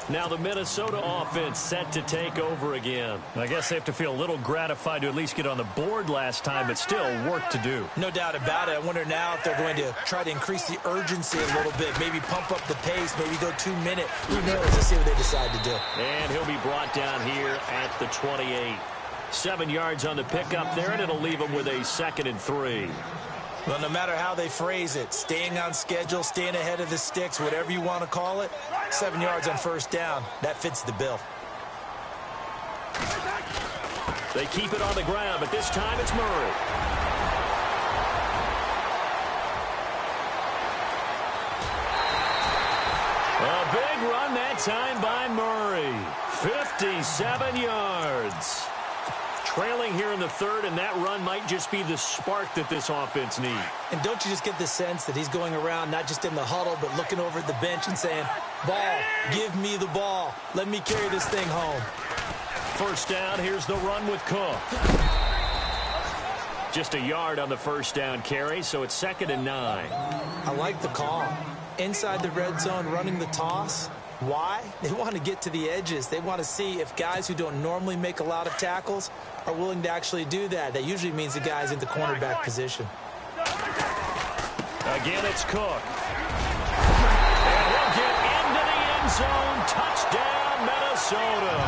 [SPEAKER 5] Now the Minnesota offense set to take over again. I guess they have to feel a little gratified to at least get on the board last time, but still work to do.
[SPEAKER 6] No doubt about it. I wonder now if they're going to try to increase the urgency a little bit, maybe pump up the pace, maybe go 2 minute. Who knows? Let's see what they decide to do.
[SPEAKER 5] And he'll be brought down here at the 28. 7 yards on the pickup there, and it'll leave him with a 2nd and 3.
[SPEAKER 6] Well, no matter how they phrase it, staying on schedule, staying ahead of the sticks, whatever you want to call it, 7 yards on first down, that fits the bill.
[SPEAKER 5] They keep it on the ground, but this time it's Murray. A big run that time by Murray. 57 yards. Trailing here in the 3rd, and that run might just be the spark that this offense needs. And
[SPEAKER 6] don't you just get the sense that he's going around not just in the huddle, but looking over at the bench and saying, ball, give me the ball. Let me carry this thing home.
[SPEAKER 5] First down, here's the run with Cook. Just a yard on the first down carry, so it's 2nd and 9.
[SPEAKER 6] I like the call. Inside the red zone, running the toss. Why? They want to get to the edges. They want to see if guys who don't normally make a lot of tackles are willing to actually do that. That usually means the guy's in the cornerback position.
[SPEAKER 5] Again, it's Cook. And he'll get into the end zone. Touchdown, Minnesota.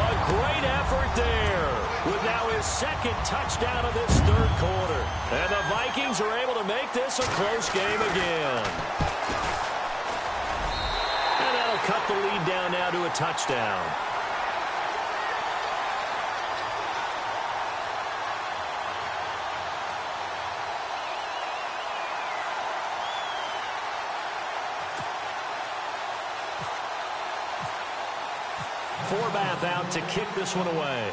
[SPEAKER 5] A great effort there with now his 2nd touchdown of this 3rd quarter. And the Vikings are able to make this a close game again. And that'll cut the lead down now to a touchdown. Forbath out to kick this one away.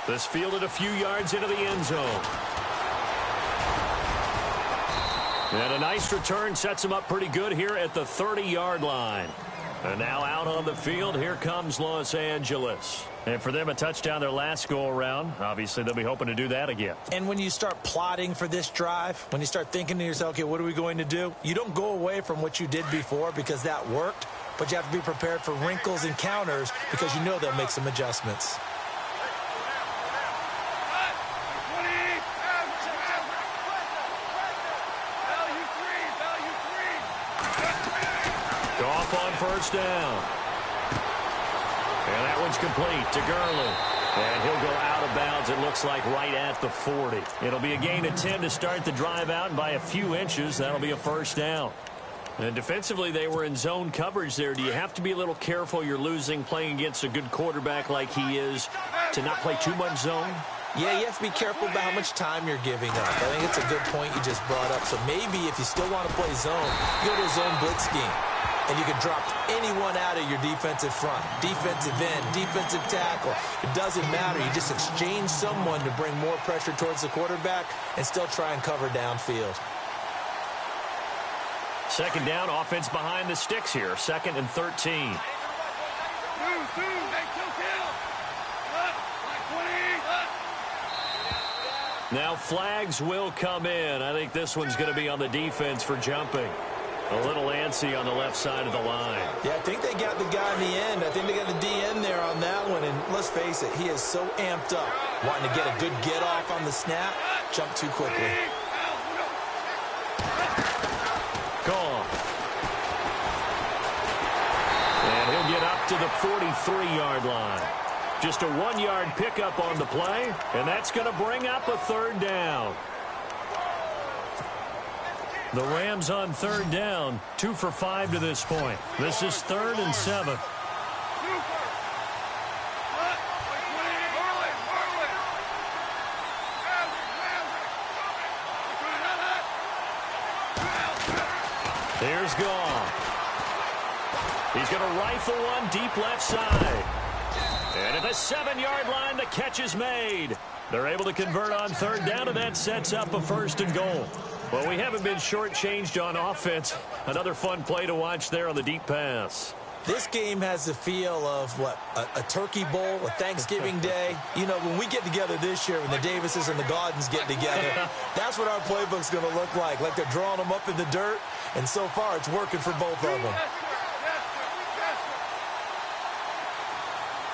[SPEAKER 5] This fielded a few yards into the end zone. And a nice return sets him up pretty good here at the 30-yard line. And now out on the field, here comes Los Angeles. And for them, a touchdown their last go-around. Obviously, they'll be hoping to do that again.
[SPEAKER 6] And when you start plotting for this drive, when you start thinking to yourself, okay, what are we going to do? You don't go away from what you did before because that worked, but you have to be prepared for wrinkles and counters because you know they'll make some adjustments.
[SPEAKER 5] Off on first down. And that one's complete to Gurley. And he'll go out of bounds, it looks like, right at the 40. It'll be a gain of 10 to start the drive out, and by a few inches, that'll be a first down. And defensively, they were in zone coverage there. Do you have to be a little careful you're losing playing against a good quarterback like he is to not play too much zone?
[SPEAKER 6] Yeah, you have to be careful about how much time you're giving up. I think it's a good point you just brought up. So maybe if you still want to play zone, you go to a zone blitz scheme. And you can drop anyone out of your defensive front, defensive end, defensive tackle. It doesn't matter. You just exchange someone to bring more pressure towards the quarterback and still try and cover downfield.
[SPEAKER 5] Second down, offense behind the sticks here. 2nd and 13. Now flags will come in. I think this one's going to be on the defense for jumping. A little antsy on the left side of the line.
[SPEAKER 6] Yeah, I think they got the guy in the end. I think they got the DN there on that one. And let's face it, he is so amped up, wanting to get a good get off on the snap, jump too quickly.
[SPEAKER 5] Gone. And he'll get up to the 43-yard line. Just a 1-yard pickup on the play, and that's going to bring up a third down. The Rams on third down, 2 for 5 to this point. This is 3rd and 7. Here's Goff. He's going to rifle one deep left side. And at the 7-yard line, the catch is made. They're able to convert on third down, and that sets up a 1st and goal. Well, we haven't been shortchanged on offense. Another fun play to watch there on the deep pass.
[SPEAKER 6] This game has the feel of, what, a turkey bowl, a Thanksgiving day. You know, when we get together this year, when the Davises and the Gaudens get together, that's what our playbook's going to look like they're drawing them up in the dirt, and so far it's working for both of them.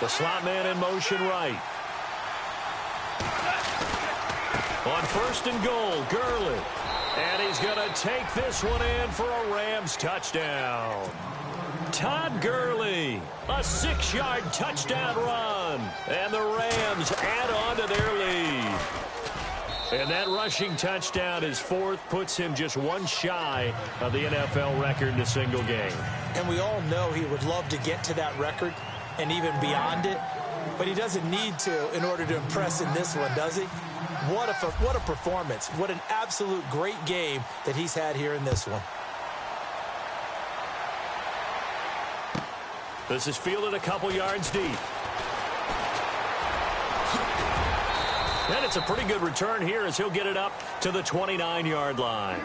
[SPEAKER 5] The slot man in motion right. On 1st and goal, Gurley. And he's going to take this one in for a Rams touchdown. Todd Gurley, a 6-yard touchdown run. And the Rams add on to their lead. And that rushing touchdown, his 4th, puts him just 1 shy of the NFL record in a single game. And we all know he would love to get to that record and even beyond it. But he doesn't need to in order to impress in this one, does he? What a performance. What an absolute great game that he's had here in this one. This is fielded a couple yards deep. And it's a pretty good return here as he'll get it up to the 29-yard line.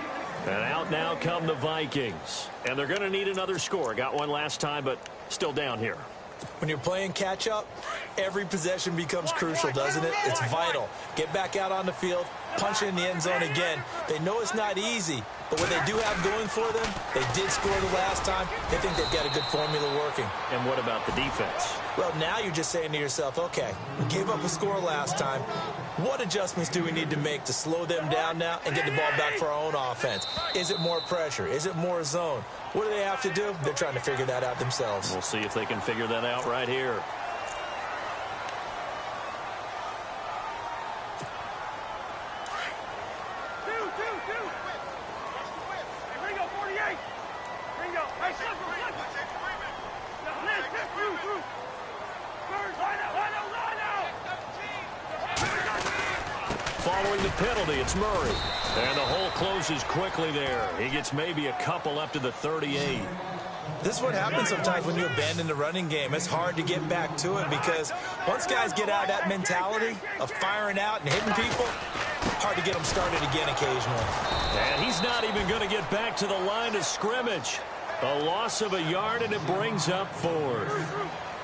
[SPEAKER 5] And out now come the Vikings. And they're going to need another score. Got one last time, but still down here. When you're playing catch-up, every possession becomes crucial, doesn't it? It's vital. Get back out on the field, punch it in the end zone again. They know it's not easy, but what they do have going for them, they did score the last time. They think they've got a good formula working. And what about the defense? Well, now you're just saying to yourself, okay, we gave up a score last time. What adjustments do we need to make to slow them down now and get the ball back for our own offense? Is it more pressure? Is it more zone? What do they have to do? They're trying to figure that out themselves. We'll see if they can figure that out right here. Following the penalty, it's Murray. And the hole closes quickly there. He gets maybe a couple up to the 38. This is what happens sometimes when you abandon the running game. It's hard to get back to it because once guys get out of that mentality of firing out and hitting people, hard to get them started again occasionally. And he's not even going to get back to the line of scrimmage. A loss of a yard, and it brings up 4th.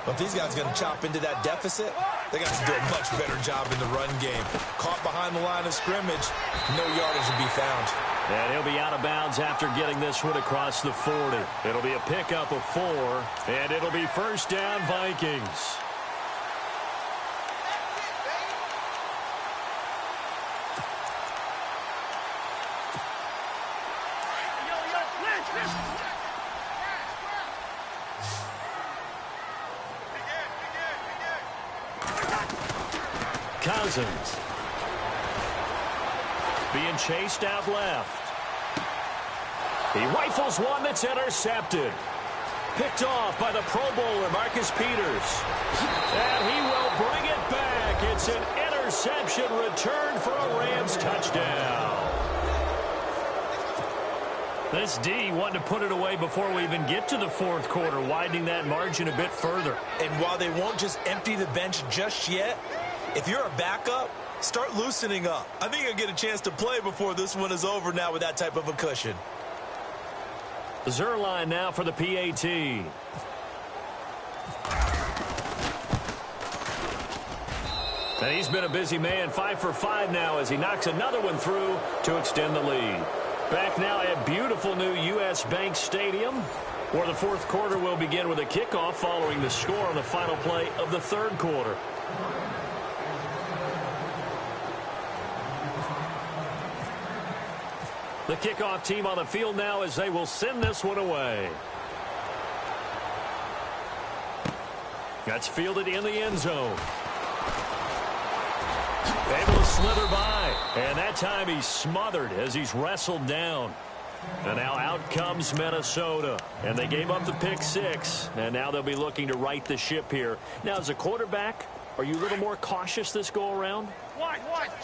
[SPEAKER 6] Well, if these guys are going to chop into that deficit, they got to do a much better job in the run game. Caught behind the line of scrimmage, no yardage to be found.
[SPEAKER 5] And he'll be out of bounds after getting this one across the 40. It'll be a pickup of 4, and it'll be first down Vikings. Cousins being chased out left. He rifles one that's intercepted. Picked off by the Pro Bowler, Marcus Peters. And he will bring it back. It's an interception return for a Rams touchdown. This D wanted to put it away before we even get to the 4th quarter, widening that margin a bit further.
[SPEAKER 6] And while they won't just empty the bench just yet, if you're a backup, start loosening up. I think you'll get a chance to play before this one is over now with that type of a cushion.
[SPEAKER 5] Zerline now for the PAT. And he's been a busy man, 5 for 5 now as he knocks another one through to extend the lead. Back now at beautiful new U.S. Bank Stadium, where the 4th quarter will begin with a kickoff following the score on the final play of the 3rd quarter. The kickoff team on the field now as they will send this one away. That's fielded in the end zone. Able to slither by. And that time he's smothered as he's wrestled down. And now out comes Minnesota. And they gave up the pick 6. And now they'll be looking to right the ship here. Now, as a quarterback, are you a little more cautious this go-around?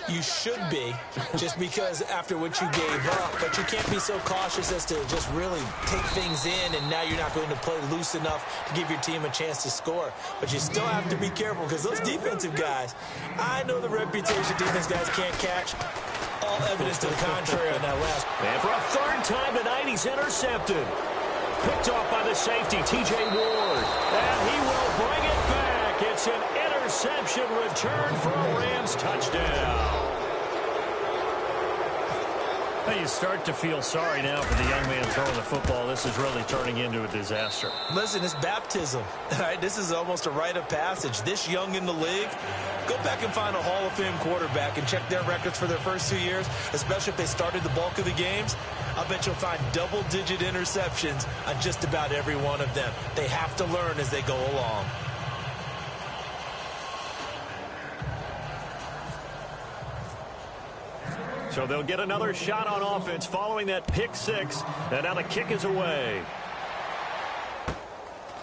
[SPEAKER 6] You should be, just because after what you gave up. But you can't be so cautious as to just really take things in, and now you're not going to play loose enough to give your team a chance to score. But you still have to be careful, because those defensive guys, I know the reputation defense guys can't catch. All evidence to the contrary on that last.
[SPEAKER 5] And for a 3rd time tonight, he's intercepted. Picked off by the safety, T.J. Ward. And he will bring it back. It's an interception return for a Rams touchdown. Well, you start to feel sorry now for the young man throwing the football. This is really turning into a disaster.
[SPEAKER 6] Listen, it's baptism. All right, this is almost a rite of passage. This young in the league, go back and find a Hall of Fame quarterback and check their records for their first 2 years, especially if they started the bulk of the games. I bet you'll find double-digit interceptions on just about every one of them. They have to learn as they go along.
[SPEAKER 5] So they'll get another shot on offense following that pick 6. And now the kick is away.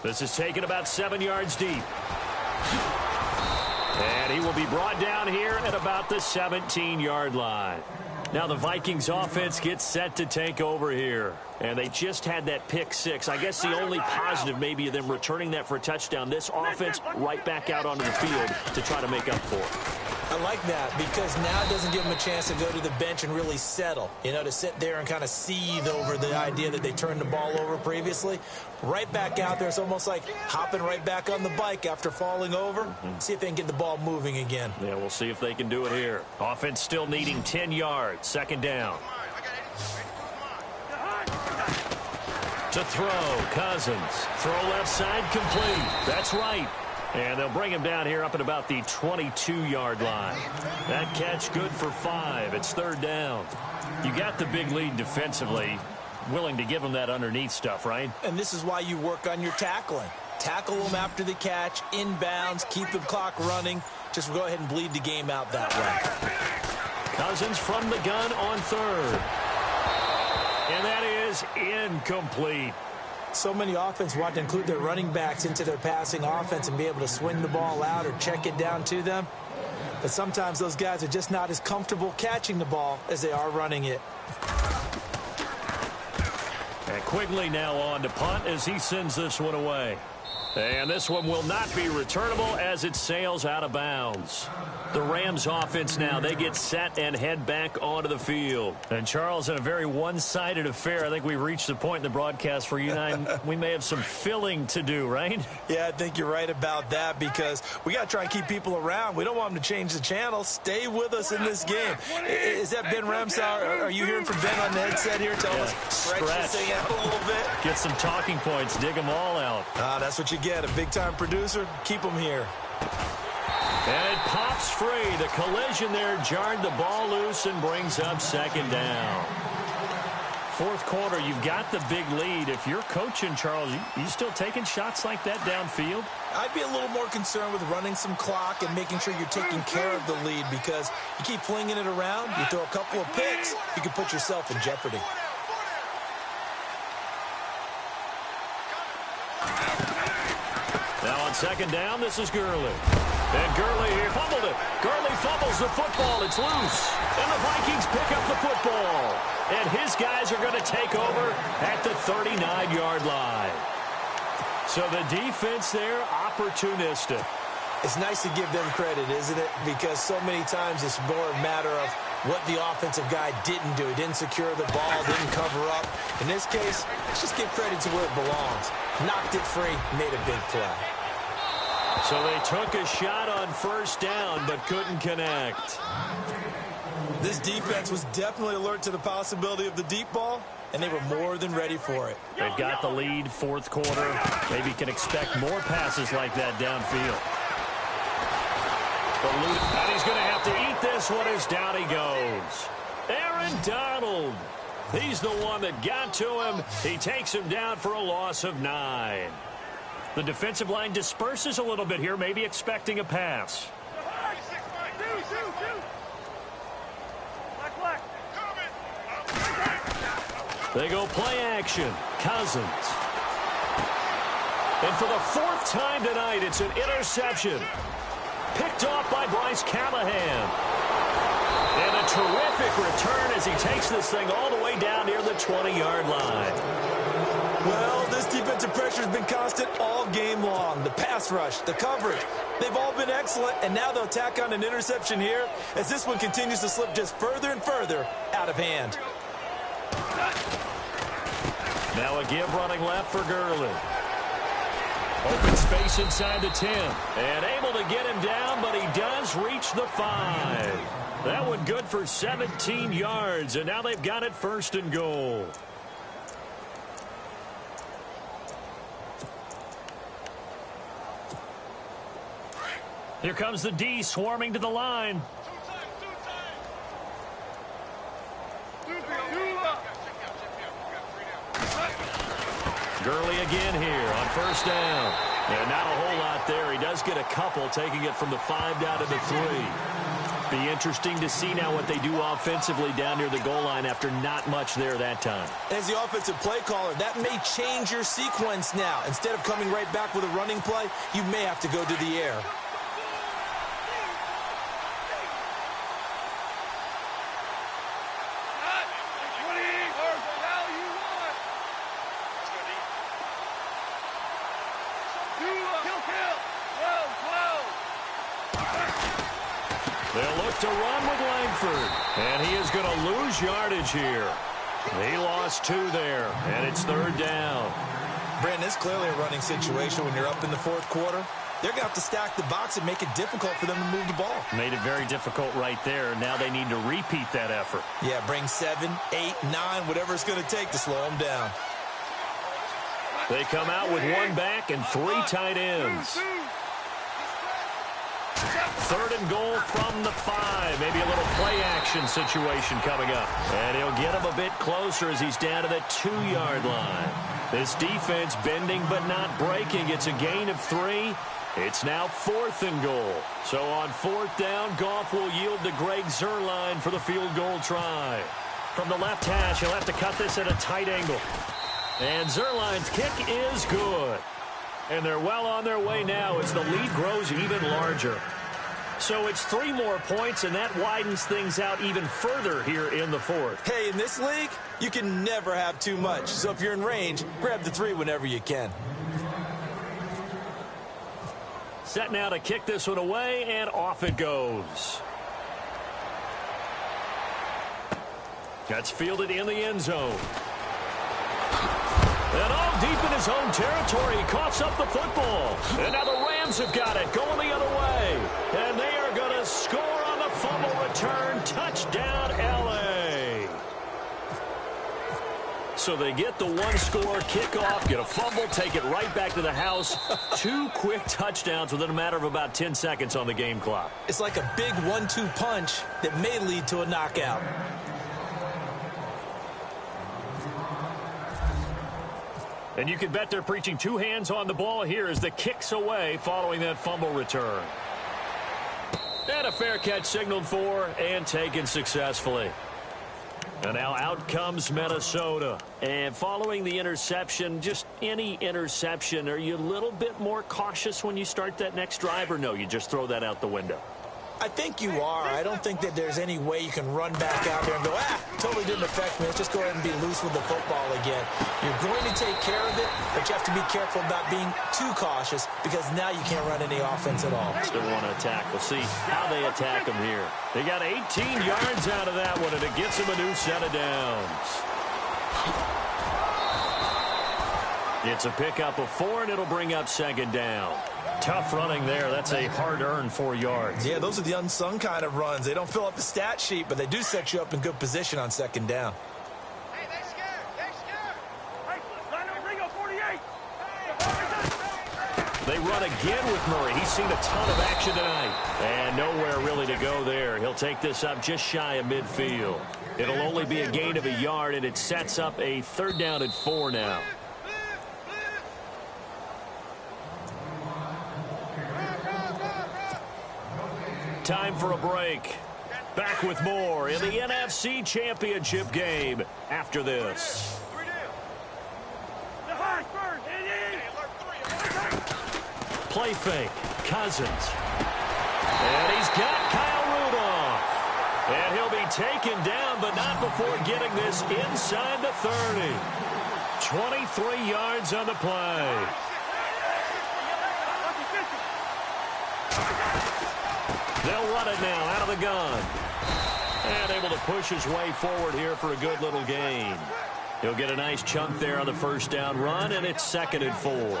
[SPEAKER 5] This is taken about 7 yards deep. And he will be brought down here at about the 17-yard line. Now the Vikings offense gets set to take over here. And they just had that pick 6. I guess the only positive maybe of them returning that for a touchdown. This offense right back out onto the field to try to make up for it.
[SPEAKER 6] I like that because now it doesn't give them a chance to go to the bench and really settle. You know, to sit there and kind of seethe over the idea that they turned the ball over previously. Right back out there. It's almost like hopping right back on the bike after falling over. See if they can get the ball moving again.
[SPEAKER 5] Yeah, we'll see if they can do it here. Offense still needing 10 yards. 2nd down. To throw, Cousins. Throw left side complete. That's right. And they'll bring him down here up at about the 22-yard line. That catch good for 5. It's 3rd down. You got the big lead defensively. Willing to give him that underneath stuff, right?
[SPEAKER 6] And this is why you work on your tackling. Tackle them after the catch, inbounds, keep the clock running. Just go ahead and bleed the game out that way.
[SPEAKER 5] Cousins from the gun on 3rd. And that is incomplete.
[SPEAKER 6] So many offense want to include their running backs into their passing offense and be able to swing the ball out or check it down to them. But sometimes those guys are just not as comfortable catching the ball as they are running it.
[SPEAKER 5] And Quigley now on to punt as he sends this one away. And this one will not be returnable as it sails out of bounds. The Rams offense now, they get set and head back onto the field. And Charles, in a very one-sided affair, I think we've reached the point in the broadcast where you and I, we may have some filling to do, right?
[SPEAKER 6] Yeah, I think you're right about that because we got to try and keep people around. We don't want them to change the channel. Stay with us in this game. Is that Ben Ramsau? Are you hearing from Ben on the headset here? Tell us, stretch this thing out a little bit.
[SPEAKER 5] Get some talking points. Dig them all out.
[SPEAKER 6] That's what you get. A big-time producer. Keep them here.
[SPEAKER 5] And it pops free. The collision there jarred the ball loose and brings up second down. Fourth quarter, you've got the big lead. If you're coaching, Charles, you still taking shots like that downfield?
[SPEAKER 6] I'd be a little more concerned with running some clock and making sure you're taking care of the lead because you keep flinging it around, you throw a couple of picks, you can put yourself in jeopardy.
[SPEAKER 5] Now on second down, this is Gurley. And Gurley here fumbled it. Gurley fumbles the football. It's loose. And the Vikings pick up the football. And his guys are going to take over at the 39-yard line. So the defense there, opportunistic.
[SPEAKER 6] It's nice to give them credit, isn't it? Because so many times it's more a matter of what the offensive guy didn't do. He didn't secure the ball, didn't cover up. In this case, let's just give credit to where it belongs. Knocked it free, made a big play.
[SPEAKER 5] So they took a shot on first down, but couldn't connect.
[SPEAKER 6] This defense was definitely alert to the possibility of the deep ball, and they were more than ready for it.
[SPEAKER 5] They've got the lead, fourth quarter. Maybe can expect more passes like that downfield. And he's going to have to eat this one as down he goes. Aaron Donald. He's the one that got to him. He takes him down for a loss of 9. The defensive line disperses a little bit here, maybe expecting a pass. They go play action. Cousins. And for the fourth time tonight, it's an interception. Picked off by Bryce Callahan. And a terrific return as he takes this thing all the way down near the 20-yard line.
[SPEAKER 6] Well, this defensive pressure has been constant all game long. The pass rush, the coverage, they've all been excellent, and now they'll tack on an interception here as this one continues to slip just further and further out of hand.
[SPEAKER 5] Now a give running left for Gurley. Open space inside the 10. And able to get him down, but he does reach the 5. That one good for 17 yards, and now they've got it first and goal. Here comes the D swarming to the line. Gurley again here on first down. And not a whole lot there. He does get a couple, taking it from the 5 down to the 3. Be interesting to see now what they do offensively down near the goal line after not much there that time.
[SPEAKER 6] As the offensive play caller, that may change your sequence now. Instead of coming right back with a running play, you may have to go to the air.
[SPEAKER 5] They'll look to run with Langford. And he is going to lose yardage here. He lost 2 there, and it's third down.
[SPEAKER 6] Brandon, it's clearly a running situation when you're up in the fourth quarter. They're going to have to stack the box and make it difficult for them to move the ball.
[SPEAKER 5] Made it very difficult right there. Now they need to repeat that effort.
[SPEAKER 6] Yeah, bring 7, 8, 9, whatever it's going to take to slow them down.
[SPEAKER 5] They come out with 1 back and 3 tight ends. Third and goal from the 5. Maybe a little play action situation coming up. And he'll get him a bit closer as he's down to the 2-yard line. This defense bending but not breaking. It's a gain of 3. It's now 4th and goal. So on 4th down, Goff will yield to Greg Zuerlein for the field goal try. From the left hash, he'll have to cut this at a tight angle. And Zuerlein's kick is good. And they're well on their way now as the lead grows even larger. So it's 3 more points, and that widens things out even further here in the 4th.
[SPEAKER 6] Hey, in this league, you can never have too much. So if you're in range, grab the 3 whenever you can.
[SPEAKER 5] Set now to kick this one away, and off it goes. That's fielded in the end zone. And all deep in his own territory, he coughs up the football. And now the Rams have got it, going the other way. And they are going to score on the fumble return. Touchdown, L.A. So they get the one-score kickoff, get a fumble, take it right back to the house. 2 quick touchdowns within a matter of about 10 seconds on the game clock.
[SPEAKER 6] It's like a big 1-2 punch that may lead to a knockout.
[SPEAKER 5] And you can bet they're preaching 2 hands on the ball here as the kick's away following that fumble return. And a fair catch signaled for and taken successfully. And now out comes Minnesota. And following the interception, just any interception, are you a little bit more cautious when you start that next drive, or no, you just throw that out the window?
[SPEAKER 6] I think you are. I don't think that there's any way you can run back out there and go, totally didn't affect me. Let's just go ahead and be loose with the football again. You're going to take care of it, but you have to be careful about being too cautious because now you can't run any offense at all.
[SPEAKER 5] Still want to attack. We'll see how they attack them here. They got 18 yards out of that one, and it gets them a new set of downs. It's a pickup of 4, and it'll bring up second down. Tough running there. That's a hard-earned 4 yards.
[SPEAKER 6] Yeah, those are the unsung kind of runs. They don't fill up the stat sheet, but they do set you up in good position on second down.
[SPEAKER 7] Hey, they scared. They scared. Hey, line up, Ringo, 48.
[SPEAKER 5] They run again with Murray. He's seen a ton of action tonight. And nowhere really to go there. He'll take this up just shy of midfield. It'll only be a gain of a yard, and it sets up a 3rd down and 4 now. Time for a break. Back with more in the NFC Championship game after this. Play fake. Cousins. And he's got Kyle Rudolph. And he'll be taken down, but not before getting this inside the 30. 23 yards on the play. They'll run it now out of the gun. And able to push his way forward here for a good little gain. He'll get a nice chunk there on the 1st down run, and it's 2nd and 4.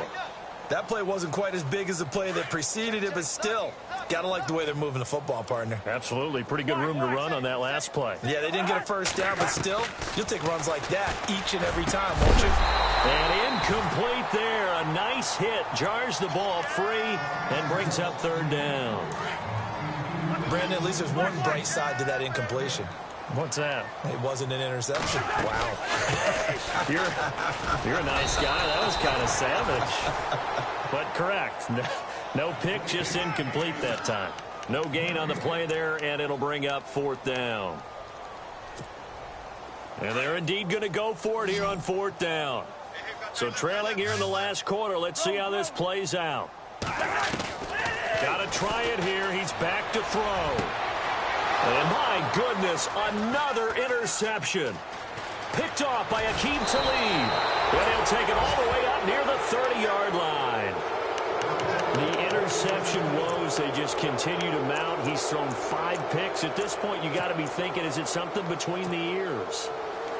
[SPEAKER 6] That play wasn't quite as big as the play that preceded it, but still, got to like the way they're moving the football, partner.
[SPEAKER 5] Absolutely. Pretty good room to run on that last play.
[SPEAKER 6] Yeah, they didn't get a 1st down, but still, you'll take runs like that each and every time, won't you?
[SPEAKER 5] And incomplete there. A nice hit. Jars the ball free and brings up 3rd down.
[SPEAKER 6] Brandon, at least there's one bright side to that incompletion.
[SPEAKER 5] What's that?
[SPEAKER 6] It wasn't an interception. Wow.
[SPEAKER 5] You're a nice guy. That was kind of savage. But correct. No pick, just incomplete that time. No gain on the play there, and it'll bring up 4th down. And they're indeed going to go for it here on 4th down. So trailing here in the last quarter. Let's see how this plays out. Got to try it here. He's back to throw. And my goodness, another interception. Picked off by Aqib Talib. And he'll take it all the way up near the 30-yard line. The interception woes, they just continue to mount. He's thrown 5 picks. At this point, you got to be thinking, is it something between the ears?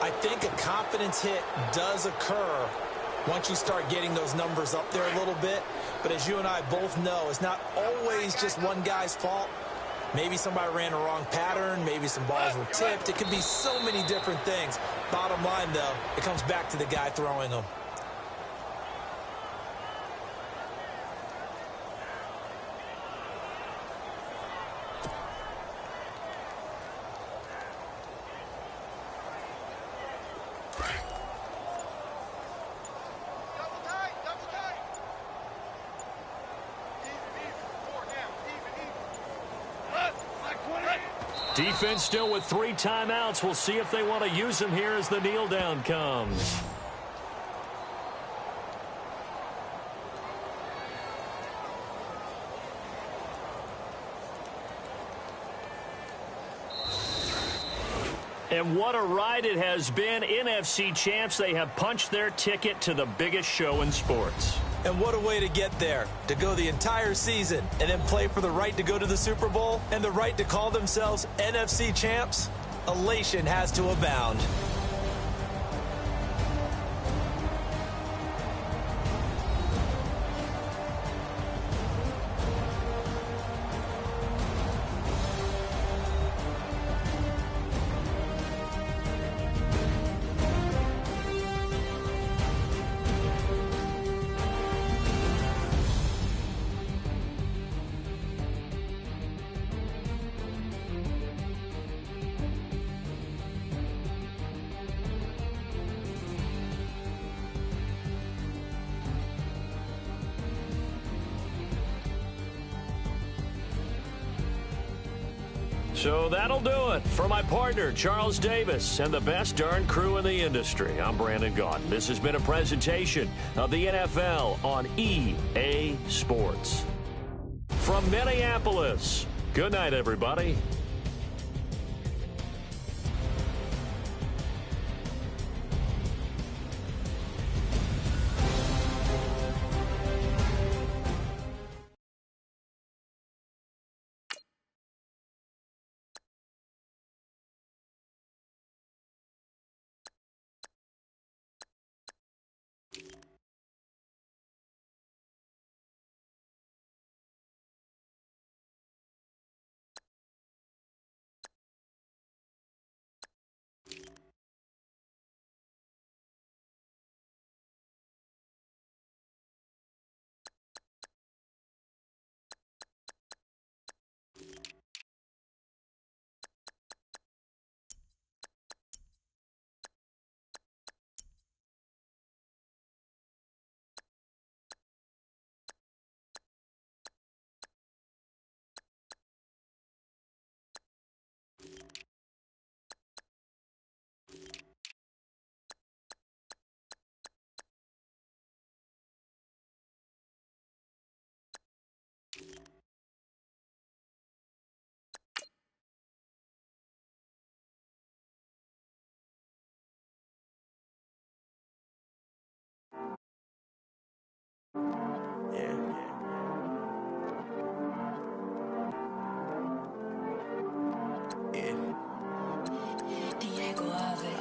[SPEAKER 6] I think a confidence hit does occur once you start getting those numbers up there a little bit. But as you and I both know, it's not always just one guy's fault. Maybe somebody ran a wrong pattern. Maybe some balls were tipped. It could be so many different things. Bottom line, though, it comes back to the guy throwing them.
[SPEAKER 5] Defense still with 3 timeouts. We'll see if they want to use them here as the kneel down comes. And what a ride it has been. NFC champs, they have punched their ticket to the biggest show in sports.
[SPEAKER 6] And what a way to get there, to go the entire season and then play for the right to go to the Super Bowl and the right to call themselves NFC champs. Elation has to abound.
[SPEAKER 5] So that'll do it. For my partner, Charles Davis, and the best darn crew in the industry, I'm Brandon Gaudin. This has been a presentation of the NFL on EA Sports. From Minneapolis, good night, everybody.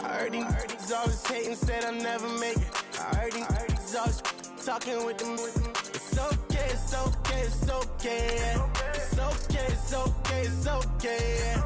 [SPEAKER 8] I heard these always hating, said I'll never make it. I heard these always talking with them. It's okay, it's okay, it's okay. It's okay, it's okay, it's okay.